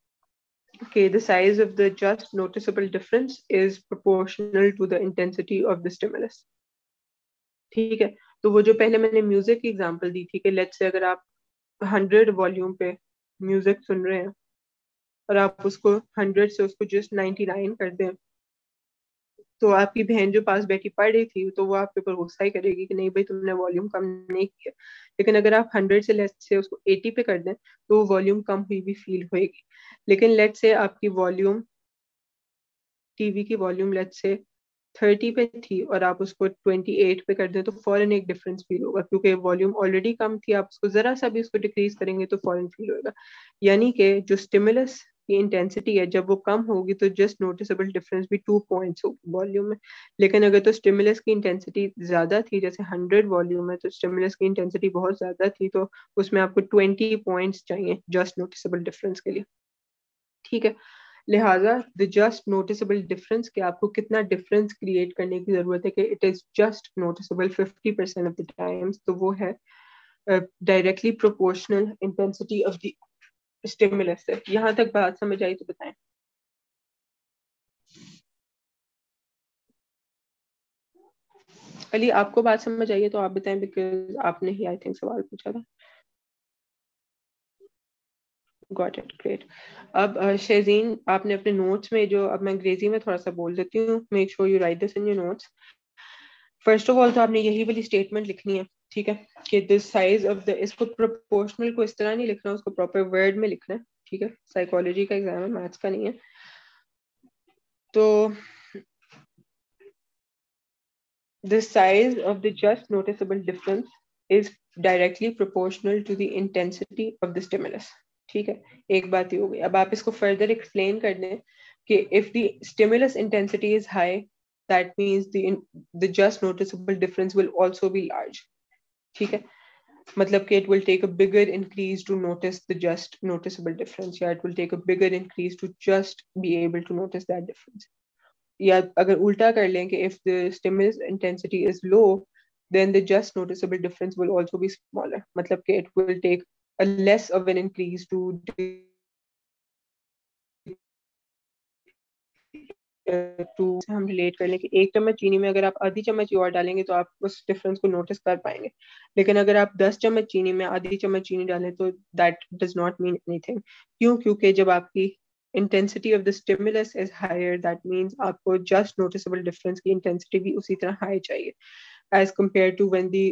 کہ the size of the just noticeable difference is proportional to the intensity of the stimulus, ٹھیک ہے. تو وہ جو پہلے میں نے میوزک کی ایگزامپل دی تھی کہ لیٹس سے اگر آپ 100 والیوم پہ میوزک سن رہے ہیں اور آپ اس کو 100 سے اس کو جسٹ 99 کر دیں تو آپ کی بہن جو پاس بیٹھی پڑھ رہی تھی تو وہ آپ کے اوپر غصہ ہی کرے گی کہ نہیں بھائی تم نے والیوم کم نہیں کیا. لیکن اگر آپ 100 سے لیٹ سے اس کو 80 پہ کر دیں تو وہ والیوم کم ہوئی بھی فیل ہوئے گی. لیکن لیٹ سے آپ کی والیوم, ٹی وی کی والیوم لیٹ سے 30 پہ تھی اور آپ اس کو 28 پہ کر دیں تو فوراً ایک ڈفرینس فیل ہوگا, کیونکہ والیوم آلریڈی کم تھی, آپ اس کو ذرا سا بھی اس کو ڈکریز کریں گے تو فوراً فیل ہوگا. یعنی کہ جو اسٹیمولس کی انٹینسٹی ہے جب وہ کم ہوگی تو جسٹ نوٹسبل ڈفرینس بھی 2 پوائنٹس ہوگی والیوم میں. لیکن اگر تو اسٹیمولس کی انٹینسٹی زیادہ تھی, جیسے 100 والیوم ہے تو اسٹیمولس کی انٹینسٹی بہت زیادہ تھی, تو اس میں آپ کو 20 پوائنٹس چاہیے جسٹ نوٹسبل ڈفرینس کے لیے. ٹھیک ہے, لہٰذا دا جسٹ نوٹسبل ڈفرینس کہ آپ کو کتنا ڈفرینس کریٹ کرنے کی ضرورت ہے کہ it is just noticeable 50% of the Times, تو وہ ہے directly proportional intensity of the stimulus سے. یہاں تک بات سمجھ آئی تو بتائیں. علی آپ کو بات سمجھ آئیے تو آپ بتائیں, بیکاز آپ نے ہی آئی تھنک سوال پوچھا تھا. Got it, great. اب شہزین آپ نے اپنے نوٹس میں جو, اب میں انگریزی میں تھوڑا سا بول دیتی ہوں, make sure you right this in your notice. First of all تو آپ نے یہی والی اسٹیٹمنٹ لکھنی ہے, ٹھیک ہے, کہ دس سائز آف دا, اس کو پروپورشنل کو اس طرح نہیں لکھنا, اس کو پراپر ورڈ میں لکھنا ہے, ٹھیک ہے. سائیکالوجی کا ایگزام ہے, میتھس کا نہیں ہے. تو the size of the just noticeable difference is directly proportional to the intensity of the stimulus. ٹھیک ہے, ایک بات یہ ہو گئی. اب آپ اس کو فردر ایکسپلین کر دیں کہ if the stimulus intensity is high, that means the just noticeable difference will also be large. ٹھیک ہے, مطلب کہ it will take a bigger increase to notice the just noticeable difference, یا it will take a bigger increase to just be able to notice that difference. یا اگر الٹا کر لیں کہ if the stimulus intensity is low, then the just noticeable difference will also be smaller. مطلب کہ it will take a less of an increase to ہم relate کر لیں کہ 1 چمچ چینی میں اگر آپ آدھی چمچ اور ڈالیں گے تو آپ اس ڈفرینس کو نوٹس کر پائیں گے. لیکن اگر آپ 10 چمچ چینی میں آدھی چمچ چینی ڈالیں تو that does not mean any thing. کیوں؟ کیونکہ جب آپ کی intensity of the stimulus is higher, that means آپ کو just noticeable difference کی intensity بھی اسی طرح high چاہیے as compared to when the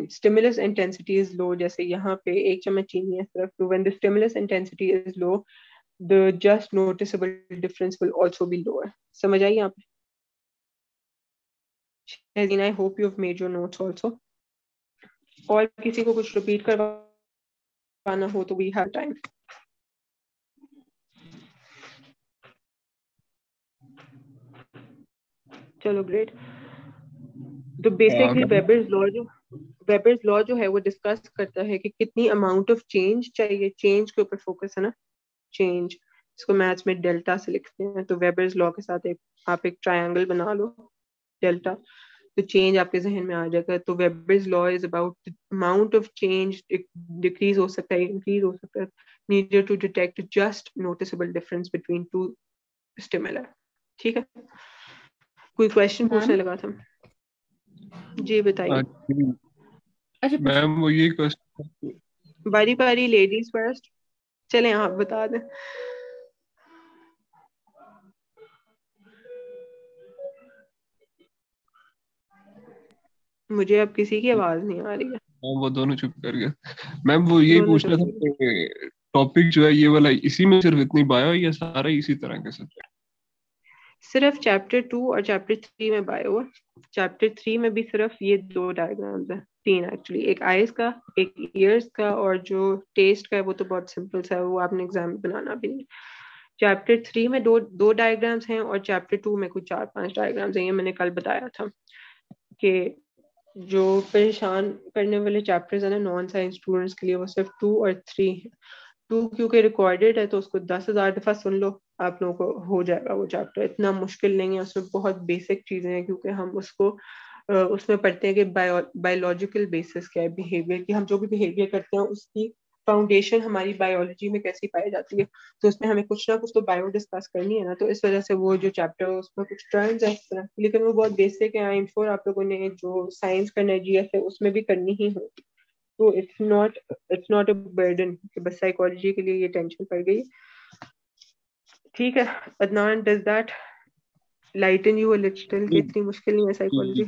stimulus intensity is low. جیسے یہاں پہ 1 چمچ چینی ہے صرف, تو when the stimulus intensity is low, the just noticeable difference will also be lower. سمجھ آئی آپ؟ شہزین, I hope you have made your notes also. اور کسی کو کچھ repeat کروانا ہو تو we have time. چلو گریٹ. تو بیسکلی ویبرز لا جو ہے وہ ڈسکس کرتا ہے کہ کتنی اماؤنٹ آف چینج چاہیے. چینج کے اوپر فوکس ہے نا, چینج, اس کو میتھس میں ڈیلٹا سے لکھتے ہیں. تو ویبرز لا کے ساتھ آپ ایک ٹرائنگل بنا لو ڈیلٹا, تو چینج آپ کے ذہن میں آ جائے گا. تو Weber's law is about amount of change, decrease ہو سکتا ہے, انکریز ہو سکتا ہے, needed to detect just noticeable difference between 2 stimuli. ٹھیک ہے, کوئی کوشچن پوچھنے لگا تھا؟ جی بتائیے. میم وہ یہ کوشچن باری باری, لیڈیز فرسٹ. چلیں آپ بتا دیں. مجھے اب کسی کی آواز نہیں آ رہی ہے. وہ دونوں چپ کر گئے. میم وہ یہی پوچھنا تھا کہ ٹاپک جو ہے یہ والا اسی میں صرف اتنی بایو یا سارا اسی طرح کے سبجیکٹ؟ صرف چیپٹر 2 اور چیپٹر 3 میں بایو ہے. چیپٹر 3 میں بھی صرف یہ 2 ڈائیگرامز ہیں, 3 ایکچولی, ایک آئیز کا, ایک ایئرز کا, اور جو ٹیسٹ کا ہے وہ تو بہت سمپل سا ہے, وہ آپ نے ایگزام بنانا بھی نہیں. چیپٹر 3 میں دو ڈائیگرامز ہیں, اور چیپٹر 2 میں کچھ 4-5 ڈائیگرامز ہیں. یہ میں نے کل بتایا تھا کہ جو پریشان کرنے والے چیپٹرز ہیں نا نان سائنس اسٹوڈنٹس کے لیے, وہ صرف 2 اور 3 ہیں. 2 کیونکہ ریکارڈیڈ ہے تو اس کو 10,000 دفعہ سن لو, آپ لوگوں کو ہو جائے گا وہ چیپٹر. اتنا مشکل نہیں ہے, اس میں بہت بیسک چیزیں ہیں, کیونکہ ہم اس میں پڑھتے ہیں کہ بایولوجیکل بیسس کیا ہے بیہیویئر کی. ہم جو بھی بیہیویئر کرتے ہیں اس کی فاؤنڈیشن ہماری بایولوجی میں کیسی پائی جاتی ہے, تو اس میں ہمیں کچھ نہ کچھ تو بایو ڈسکس کرنی ہے نا. تو اس وجہ سے وہ جو چیپٹر ہے اس میں کچھ ٹرمز ہیں اس طرح, لیکن وہ بہت بیسک ہے. آئی ایم شیور آپ لوگوں نے جو سائنس کرنا ہے, جی ایف ہے, اس میں بھی کرنی ہی ہوگی. تو اٹس ناٹ اے برڈن کہ بس سائیکالوجی کے لیے یہ ٹینشن پڑ گئی. ٹھیک ہے Adnan, does that lighten you a little کہ اتنی مشکل نہیں ہے سائیکالوجی؟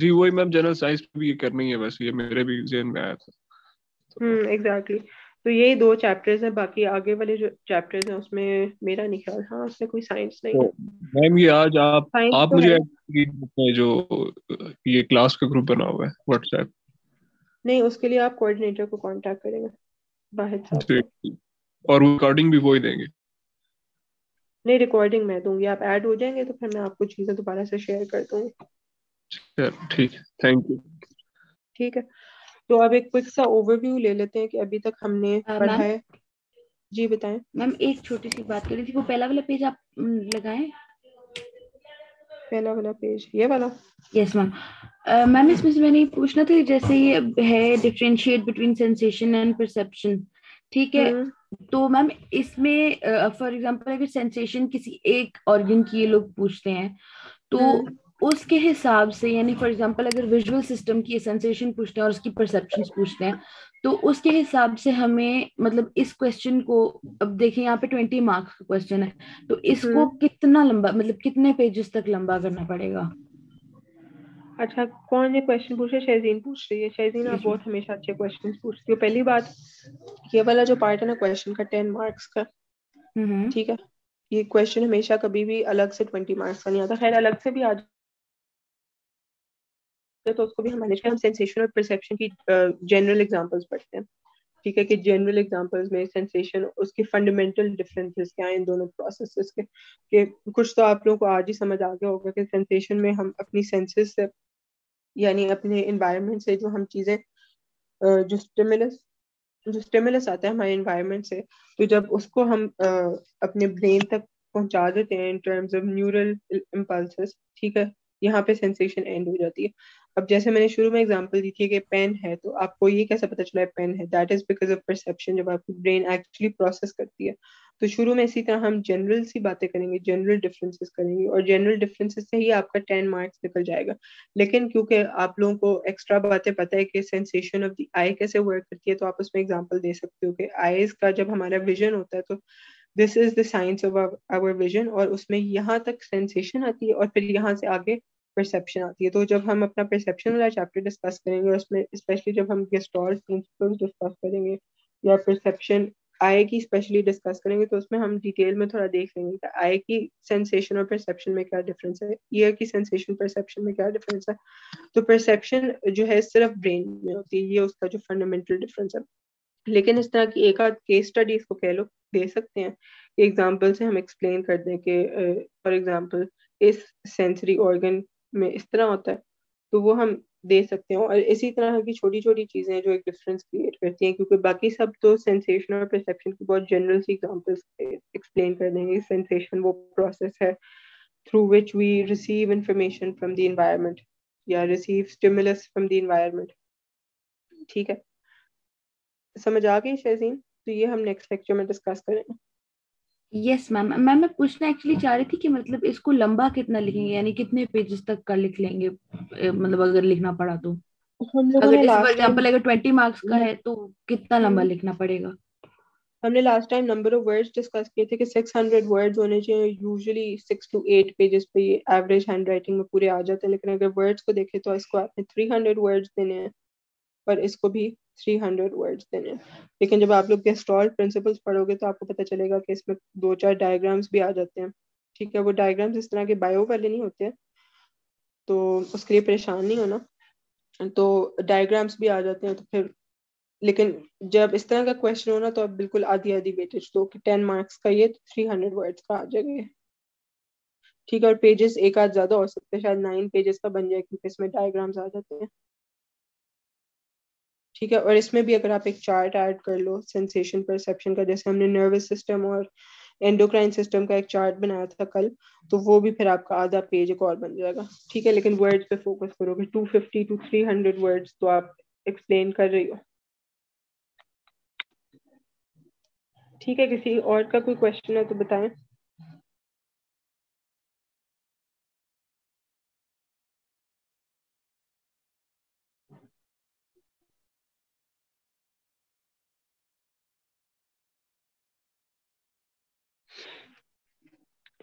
جی وہی میم, جنرل سائنس بھی یہ کرنی ہے, بس یہ میرے بھی ذہن میں آیا تھا. ایگزیکٹلی. تو یہی 2 چیپٹرز ہیں, باقی آگے والے جو چیپٹرز ہیں اس میں میرا نہیں خیال, ہاں اس میں کوئی سائنس نہیں ہے. میم یہ آج سائنس آپ تو مجھے ہے جو یہ کلاس کا گروپ بنا ہوا ہے واٹس ایپ, نہیں, اس کے لیے آپ کوآرڈینیٹر کو کانٹیکٹ کریں گے. واحد صاحب جی کو. اور ریکارڈنگ بھی وہی دیں گے. نہیں ریکارڈنگ میں دوں گی, آپ ایڈ ہو جائیں گے تو پھر میں آپ کو چیزیں دوبارہ سے شیئر کر دوں گی. ٹھیک ہے, تھینک یو. ٹھیک ہے, تو اب ایک کوئک سا اوور ویو لے لیتے ہیں کہ ابھی تک ہم نے پڑھا میم ہے. جی بتائیں. میم ایک چھوٹی سی بات کر رہی تھی, وہ پہلا والا پیج آپ لگائیں. پہلا والا پیج یہ والا. یس میم. میم اس میں سے میں نے پوچھنا تھا, جیسے یہ ہے differentiate between sensation and perception, ٹھیک ہے, تو میم اس میں فار ایگزامپل اگر سینسیشن کسی ایک آرگن کی یہ لوگ پوچھتے ہیں تو اس کے حساب سے, یعنی فار ایگزامپل اگر ویژول سسٹم کی سینسیشن پوچھتے ہیں اور اس کی پرسپشن پوچھتے ہیں تو اس کے حساب سے ہمیں مطلب اس کوشچن کو, اب دیکھیں یہاں پہ 20 مارکس کا کوشچن ہے, تو اس کو کتنا لمبا, مطلب کتنے پیجز تک لمبا کرنا پڑے گا؟ اچھا, کون یہ کوشچن پوچھ رہے؟ شہزین پوچھ رہی ہے. شہزین آپ بہت ہمیشہ اچھے کوشچن پوچھتی ہو. پہلی بات, یہ والا جو پارٹ ہے نا کوشچن کا 10 مارکس کا, ٹھیک ہے, یہ کوشچن ہمیشہ کبھی بھی الگ سے 20 مارکس کا نہیں آتا. خیر الگ سے بھی آ جائے تو اس کو بھی ہم مینج کریں. ہم سینسیشن اور پرسیپشن کی جنرل ایگزامپلس پڑھتے ہیں, ٹھیک ہے, کہ جنرل ایگزامپلس میں سینسیشن, اس کے فنڈامنٹل ڈفرینسز کیا ہیں ان دونوں پروسیسز کے, کہ کچھ تو آپ لوگوں کو آج ہی سمجھ آ گیا ہوگا کہ سینسیشن میں ہم اپنی سینسز سے, یعنی اپنے انوائرمنٹ سے جو ہم چیزیں, جو اسٹیمولس آتا ہے ہمارے انوائرمنٹ سے, تو جب اس کو ہم اپنے برین تک پہنچا دیتے ہیں in terms of neural impulses, ٹھیک ہے, یہاں پہ سینسیشن اینڈ ہو جاتی ہے. اب جیسے میں نے شروع میں اگزامپل دی تھی کہ پین ہے, تو آپ کو یہ کیسے پتا چلا ہے پین ہے؟ That is because of perception, جب آپ کی برین ایکچولی پروسیس کرتی ہے. تو شروع میں اسی طرح ہم جنرل سی باتیں کریں گے, جنرل ڈفرینسز کریں گے, اور جنرل ڈفرینسز سے ہی آپ کا 10 مارکس نکل جائے گا. لیکن کیونکہ آپ لوگوں کو ایکسٹرا باتیں پتہ ہے کہ سینسیشن آف دی آئی کیسے ورک کرتی ہے, تو آپ اس میں اگزامپل دے سکتے ہو کہ آئیز کا جب ہمارا ویژن ہوتا ہے تو this is the science of our vision, اور اس میں یہاں تک سینسیشن آتی ہے اور پھر یہاں سے آگے پرسیپشن آتی ہے. تو جب ہم اپنا پرسیپشن والا چیپٹر ڈسکس کریں گے, اور اس میں اسپیشلی جب ہم گیسٹالٹ پرنسپلز ڈسکس کریں گے یا پرسیپشن آئی کی اسپیشلی ڈسکس کریں گے, تو اس میں ہم ڈیٹیل میں تھوڑا دیکھ لیں گے کہ آئی کی سینسیشن اور پرسیپشن میں کیا ڈفرینس ہے, ایئر کی سینسیشن پرسیپشن میں کیا ڈفرینس ہے. تو پرسیپشن جو ہے صرف برین میں ہوتی ہے, یہ اس کا جو فنڈامنٹل ڈفرینس ہے. لیکن اس طرح کی ایک آدھ کیس اسٹڈی اس کو کہہ لو دے سکتے ہیں, ایگزامپل سے ہم ایکسپلین کر دیں کہ فار ایگزامپل اس سینسری آرگن میں اس طرح ہوتا ہے, تو وہ ہم دے سکتے ہیں. اور اسی طرح کی چھوٹی چھوٹی چیزیں جو ایک ڈفرینس کریٹ کرتی ہیں, کیونکہ باقی سب تو سینسیشن اور پرسیپشن کی بہت جنرل سی ایگزامپلس ایکسپلین کر دیں گے. سینسیشن وہ پروسیس ہے through which we receive information from the environment یا receive stimulus from the environment. ٹھیک ہے, سمجھ آ گئی شہزین؟ تو یہ ہم نیکسٹ لیکچر میں ڈسکس کریں گے. یس میم. میم میں پوچھنا ایکچولی چاہ رہی تھی کہ مطلب اس کو لمبا کتنا لکھیں گے, یعنی کتنے پیجز تک کا لکھ لیں گے, مطلب اگر لکھنا پڑا تو, ہم لوگوں اگر نے جیسے فار لاسٹ ٹائم ایگزامپل اگر 20 مارکس کا ہے تو کتنا لمبا لکھنا پڑے گا؟ ہم نے last time number of words discuss کیے تھے کہ 600 ورڈز ہونے چاہیے, یوزلی 6 to 8 پیجز پہ یہ ایوریج ہینڈ رائٹنگ میں پورے آ جاتے ہیں. لیکن اگر ورڈز کو دیکھیں تو اس کو آپ نے 300 ورڈز دینے ہیں, اور اس کو بھی 300 ورڈز دینے ہیں. لیکن جب آپ لوگ گیسٹالٹ پرنسپلس پڑھو گے تو آپ کو پتہ چلے گا کہ اس میں 2-4 ڈائیگرامس بھی آ جاتے ہیں. ٹھیک ہے, وہ ڈائیگرامس اس طرح کے بایو والے نہیں ہوتے ہیں, تو اس کے لیے پریشان نہیں ہونا. تو ڈائیگرامس بھی آ جاتے ہیں, تو پھر لیکن جب اس طرح کا کوشچن ہونا تو اب بالکل آدھی ویٹیج دو کہ 10 مارکس کا یہ 300 ورڈز کا آ جائے گا. ٹھیک ہے, اور پیجز ایک آدھ زیادہ ہو سکتے ہیں, شاید 9 پیجز کا بن جائے کیونکہ اس میں ڈائیگرامس آ جاتے ہیں. ٹھیک ہے, اور اس میں بھی اگر آپ ایک چارٹ ایڈ کر لو سینسیشن پرسیپشن کا, جیسے ہم نے نروس سسٹم اور اینڈوکرائن سسٹم کا ایک چارٹ بنایا تھا کل, تو وہ بھی پھر آپ کا آدھا پیج ایک اور بن جائے گا. ٹھیک ہے, لیکن ورڈز پہ فوکس کرو گے. 250 to 300 ورڈز تو آپ ایکسپلین کر رہی ہو. ٹھیک ہے, کسی اور کا کوئی کوشچن ہے تو بتائیں.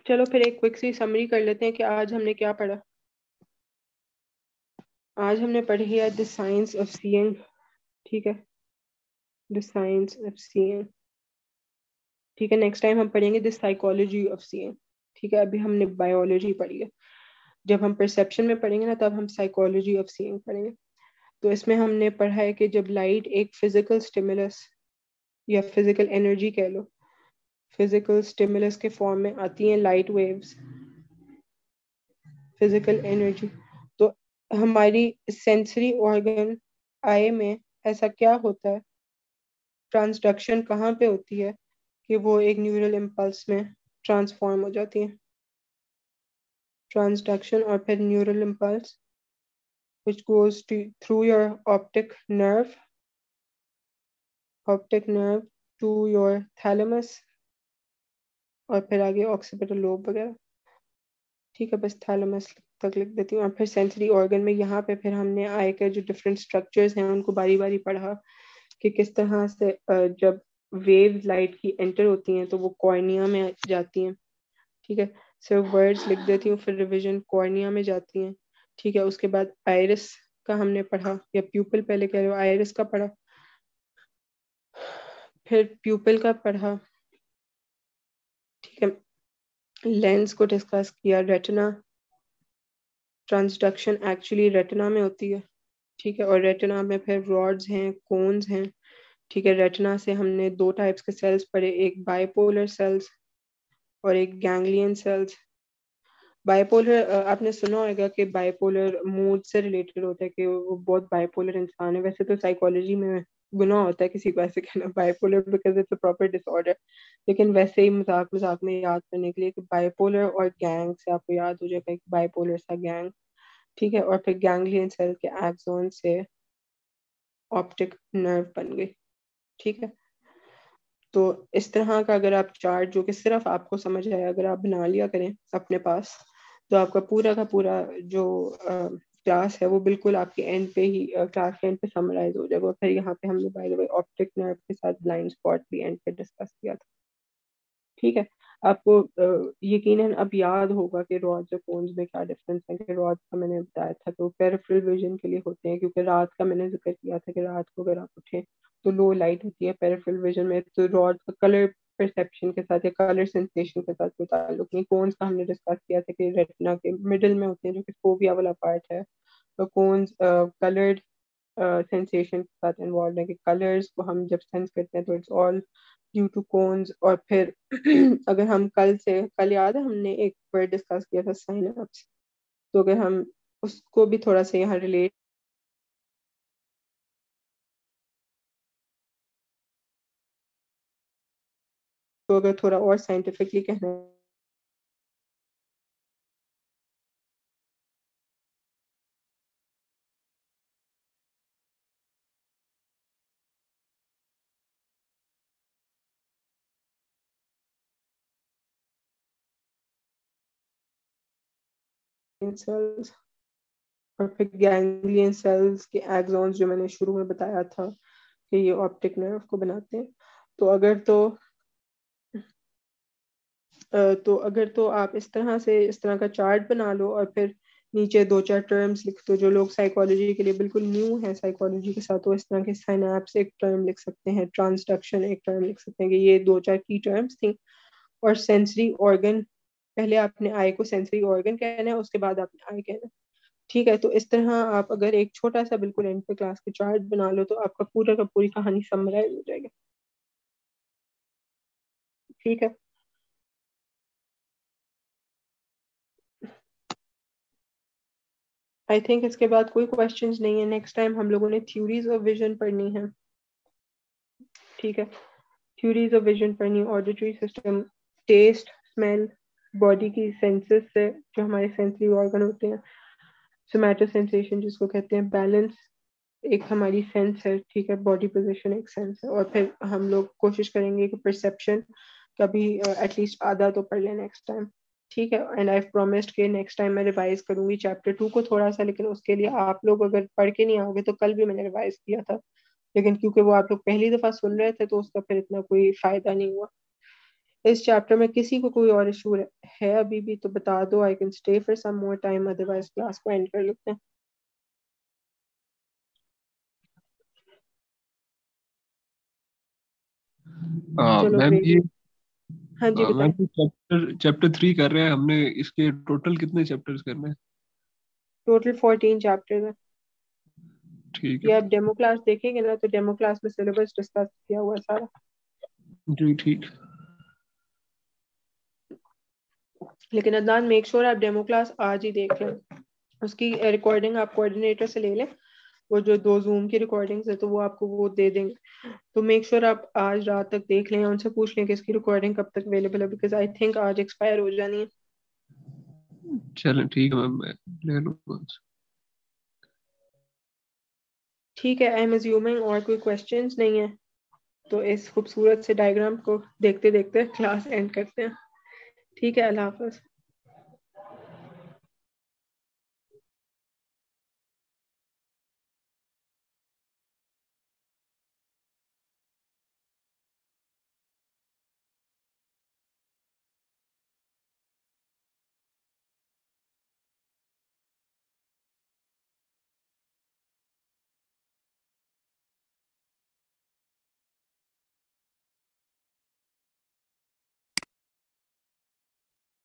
چلو پھر ایک کوئک سی سمری کر لیتے ہیں کہ آج ہم نے کیا پڑھا. آج ہم نے پڑھی ہے دی سائنس آف سینگ. ٹھیک ہے, دی سائنس آف سینگ. ٹھیک ہے, نیکسٹ ٹائم ہم پڑھیں گے دی سائیکالوجی آف سینگ. ٹھیک ہے, ابھی ہم نے بایولوجی پڑھی ہے. جب ہم پرسیپشن میں پڑھیں گے نا تب ہم سائیکالوجی آف سینگ پڑھیں گے. تو اس میں ہم نے پڑھا ہے کہ جب لائٹ ایک فزیکل اسٹیمولس یا فزیکل انرجی کہہ لو, فزیکل اسٹیمولس کے فارم میں آتی ہیں لائٹ ویوز, فزیکل انرجی. تو ہماری سینسری آرگن آئی میں ایسا کیا ہوتا ہے, ٹرانسڈکشن کہاں پہ ہوتی ہے کہ وہ ایک نیورل امپلس میں ٹرانسفارم ہو جاتی ہیں, ٹرانسڈکشن اور پھر neural impulse which goes through your optic nerve to your thalamus اور پھر آگے occipital lobe وغیرہ. ٹھیک ہے, بس تھیلمس تک لکھ دیتی ہوں. اور پھر سینسری آرگن میں یہاں پہ پھر ہم نے آئی کے جو ڈفرینٹ اسٹرکچرز ہیں ان کو باری باری پڑھا کہ کس طرح سے جب ویوز لائٹ کی انٹر ہوتی ہیں تو وہ کارنیا میں جاتی ہیں. ٹھیک ہے, صرف ورڈز لکھ دیتی ہوں, پھر ریویژن کارنیا میں جاتی ہیں. ٹھیک ہے, اس کے بعد آئرس کا ہم نے پڑھا, یا پیوپل پہلے کہہ رہے ہو, آئرس کا پڑھا, پھر پیوپل کا پڑھا. ٹھیک ہے, لینس کو ڈسکس کیا, ریٹنا, ٹرانسڈکشن ایکچولی ریٹنا میں ہوتی ہے. ٹھیک ہے, اور ریٹنا میں پھر راڈز ہیں, کونز ہیں. ٹھیک ہے, ریٹنا سے ہم نے 2 ٹائپس کے سیلز پڑھے, ایک بائی پولر سیلز اور ایک گینگلین سیلز. بائی پولر آپ نے سنا ہوگا کہ بائی پولر موڈ سے ریلیٹڈ ہوتا ہے, کہ وہ بہت بائی پولر انسان ہے. ویسے تو سائیکالوجی میں گناہ ہوتا ہے کسی کو ایسے کہنا bipolar because it's a proper disorder, لیکن ویسے ہی مذاق میں یاد کرنے کے لیے کہ بائی پولر اور گینگ سے آپ کو یاد ہو جائے گا, بائی پولر سا گینگ. ٹھیک ہے, اور پھر گینگلین سیل کے ایکسون سے آپٹک نرو بن گئی. ٹھیک ہے, تو اس طرح کا اگر آپ چارٹ جو کہ صرف آپ کو سمجھ آئے اگر آپ بنا لیا کریں اپنے پاس, تو آپ کا پورا جو کلاس ہے وہ بالکل آپ کے اینڈ پہ ہی کلاس کے اینڈ پہ سمرائز ہو جائے گا. پھر یہاں پہ ہم نے by the way optic nerve کے ساتھ بلائنڈ اسپاٹ بھی اینڈ پہ ڈسکس کیا تھا. ٹھیک ہے, آپ کو یقیناً اب یاد ہوگا کہ راڈز اور کونز میں کیا ڈفرینس ہے. کہ راڈز کا میں نے بتایا تھا تو پیریفرل ویژن کے لیے ہوتے ہیں, کیونکہ رات کا میں نے ذکر کیا تھا کہ رات کو اگر آپ اٹھیں تو لو لائٹ ہوتی ہے پیریفرل ویژن میں, تو راڈ کا کلر پرسیپشن کے ساتھ یا کلر سینسیشن کے ساتھ کوئی تعلق نہیں. کونز کا ہم نے ڈسکس کیا تھا کہ ریٹنا کے مڈل میں ہوتے ہیں جو کہ فوبیا والا پارٹ ہے, تو کونز کلرڈ سینسیشن کے ساتھ انوالوڈ ہے, کہ کلرز کو ہم جب سینس کرتے ہیں تو it's all due to cones. اور پھر اگر ہم کل یاد ہے ہم نے ایک ورڈ ڈسکس کیا تھا سائنپس, تو اگر ہم اس کو بھی تھوڑا سا یہاں ریلیٹ تو اگر تھوڑا اور سائنٹیفکلی کہنا سیلز اور پھر گینگلین سیلز کے ایکسونز جو میں نے شروع میں بتایا تھا کہ یہ آپٹک نرو کو بناتے ہیں. تو اگر تو آپ اس طرح کا چارٹ بنا لو اور پھر نیچے 2-4 ٹرمز لکھ دو جو لوگ سائیکالوجی کے لیے بالکل نیو ہیں سائیکالوجی کے ساتھ, تو اس طرح کے سائنیپس ایک ٹرم لکھ سکتے ہیں, ٹرانسڈکشن ایک ٹرم لکھ سکتے ہیں, کہ یہ 2-4 کی ٹرمز تھیں. اور سینسری آرگن, پہلے آپ نے آئی کو سینسری آرگن کہنا ہے, اس کے بعد آپ نے آئی کہنا ہے. ٹھیک ہے, تو اس طرح آپ اگر ایک چھوٹا سا بالکل اینڈ پہ کلاس کے چارٹ بنا لو تو آپ کا پوری کہانی سمرائز ہو جائے گا. ٹھیک ہے, آئی تھنک اس کے بعد کوئی کوشچنز نہیں ہے. نیکسٹ ٹائم ہم لوگوں نے تھیوریز آف ویژن پڑھنی ہے. ٹھیک ہے, تھیوریز آف ویژن پڑھنی, auditory system, test, smell, body کی سینسز سے جو ہمارے سینسری آرگن ہوتے ہیں, سومیٹو سینسیشن جس کو کہتے ہیں, بیلنس ایک ہماری سینس ہے. ٹھیک ہے, باڈی پوزیشن ایک سینس ہے. اور پھر ہم لوگ کوشش کریں گے کہ پرسیپشن کبھی ایٹ لیسٹ آدھا تو پڑھ لیں نیکسٹ ٹائم. ٹھیک ہے, اینڈ آئی پرومسڈ کہ نیکسٹ ٹائم میں ریوائز کروں گی چیپٹر 2 کو تھوڑا سا, لیکن اس کے لیے آپ لوگ اگر پڑھ کے نہیں آؤ گے تو کل بھی میں نے ریوائز کیا تھا, لیکن کیونکہ وہ آپ لوگ پہلی دفعہ سن رہے تھے تو اس کا پھر اتنا کوئی فائدہ نہیں ہوا. اس چیپٹر میں کسی کو کوئی اور ایشو ہے ابھی بھی تو بتا دو, I can stay for some more time, otherwise class کو اینڈ کر لیتے ہیں. چلو میم great. یہ ہاں جی بتائیں. میم چیپٹر 3 کر رہے ہیں ہم نے, اس کے ٹوٹل کتنے چیپٹرز کرنے ہیں؟ ٹوٹل 14 چیپٹر ہے. ٹھیک یہ ہے, آپ ڈیمو کلاس دیکھیں گے نا تو ڈیمو کلاس میں سلیبس ڈسکس کیا ہوا ہے سارا. جی ٹھیک. لیکن عدنان میک شور آپ ڈیمو کلاس آج ہی دیکھ لیں. اس کی ریکارڈنگ آپ کوآرڈینیٹر سے لے لیں. وہ جو 2 زوم کی ریکارڈنگز ہے تو وہ آپ کو وہ دے دیں گے. تو میک شور آپ آج رات تک دیکھ لیں, ان سے پوچھ لیں کہ اس کی ریکارڈنگ کب تک اویلیبل ہے, بیکاز آئی تھنک آج ایکسپائر ہو جانی ہے. چلیں ٹھیک ہے میم, میں لے لوں گا. ٹھیک ہے, آئی ایم ایزیومنگ اور کوئی کوشچنز نہیں ہے تو اس خوبصورت سے ڈائیگرام کو دیکھتے دیکھتے کلاس اینڈ کرتے ہیں. ٹھیک ہے, اللہ حافظ.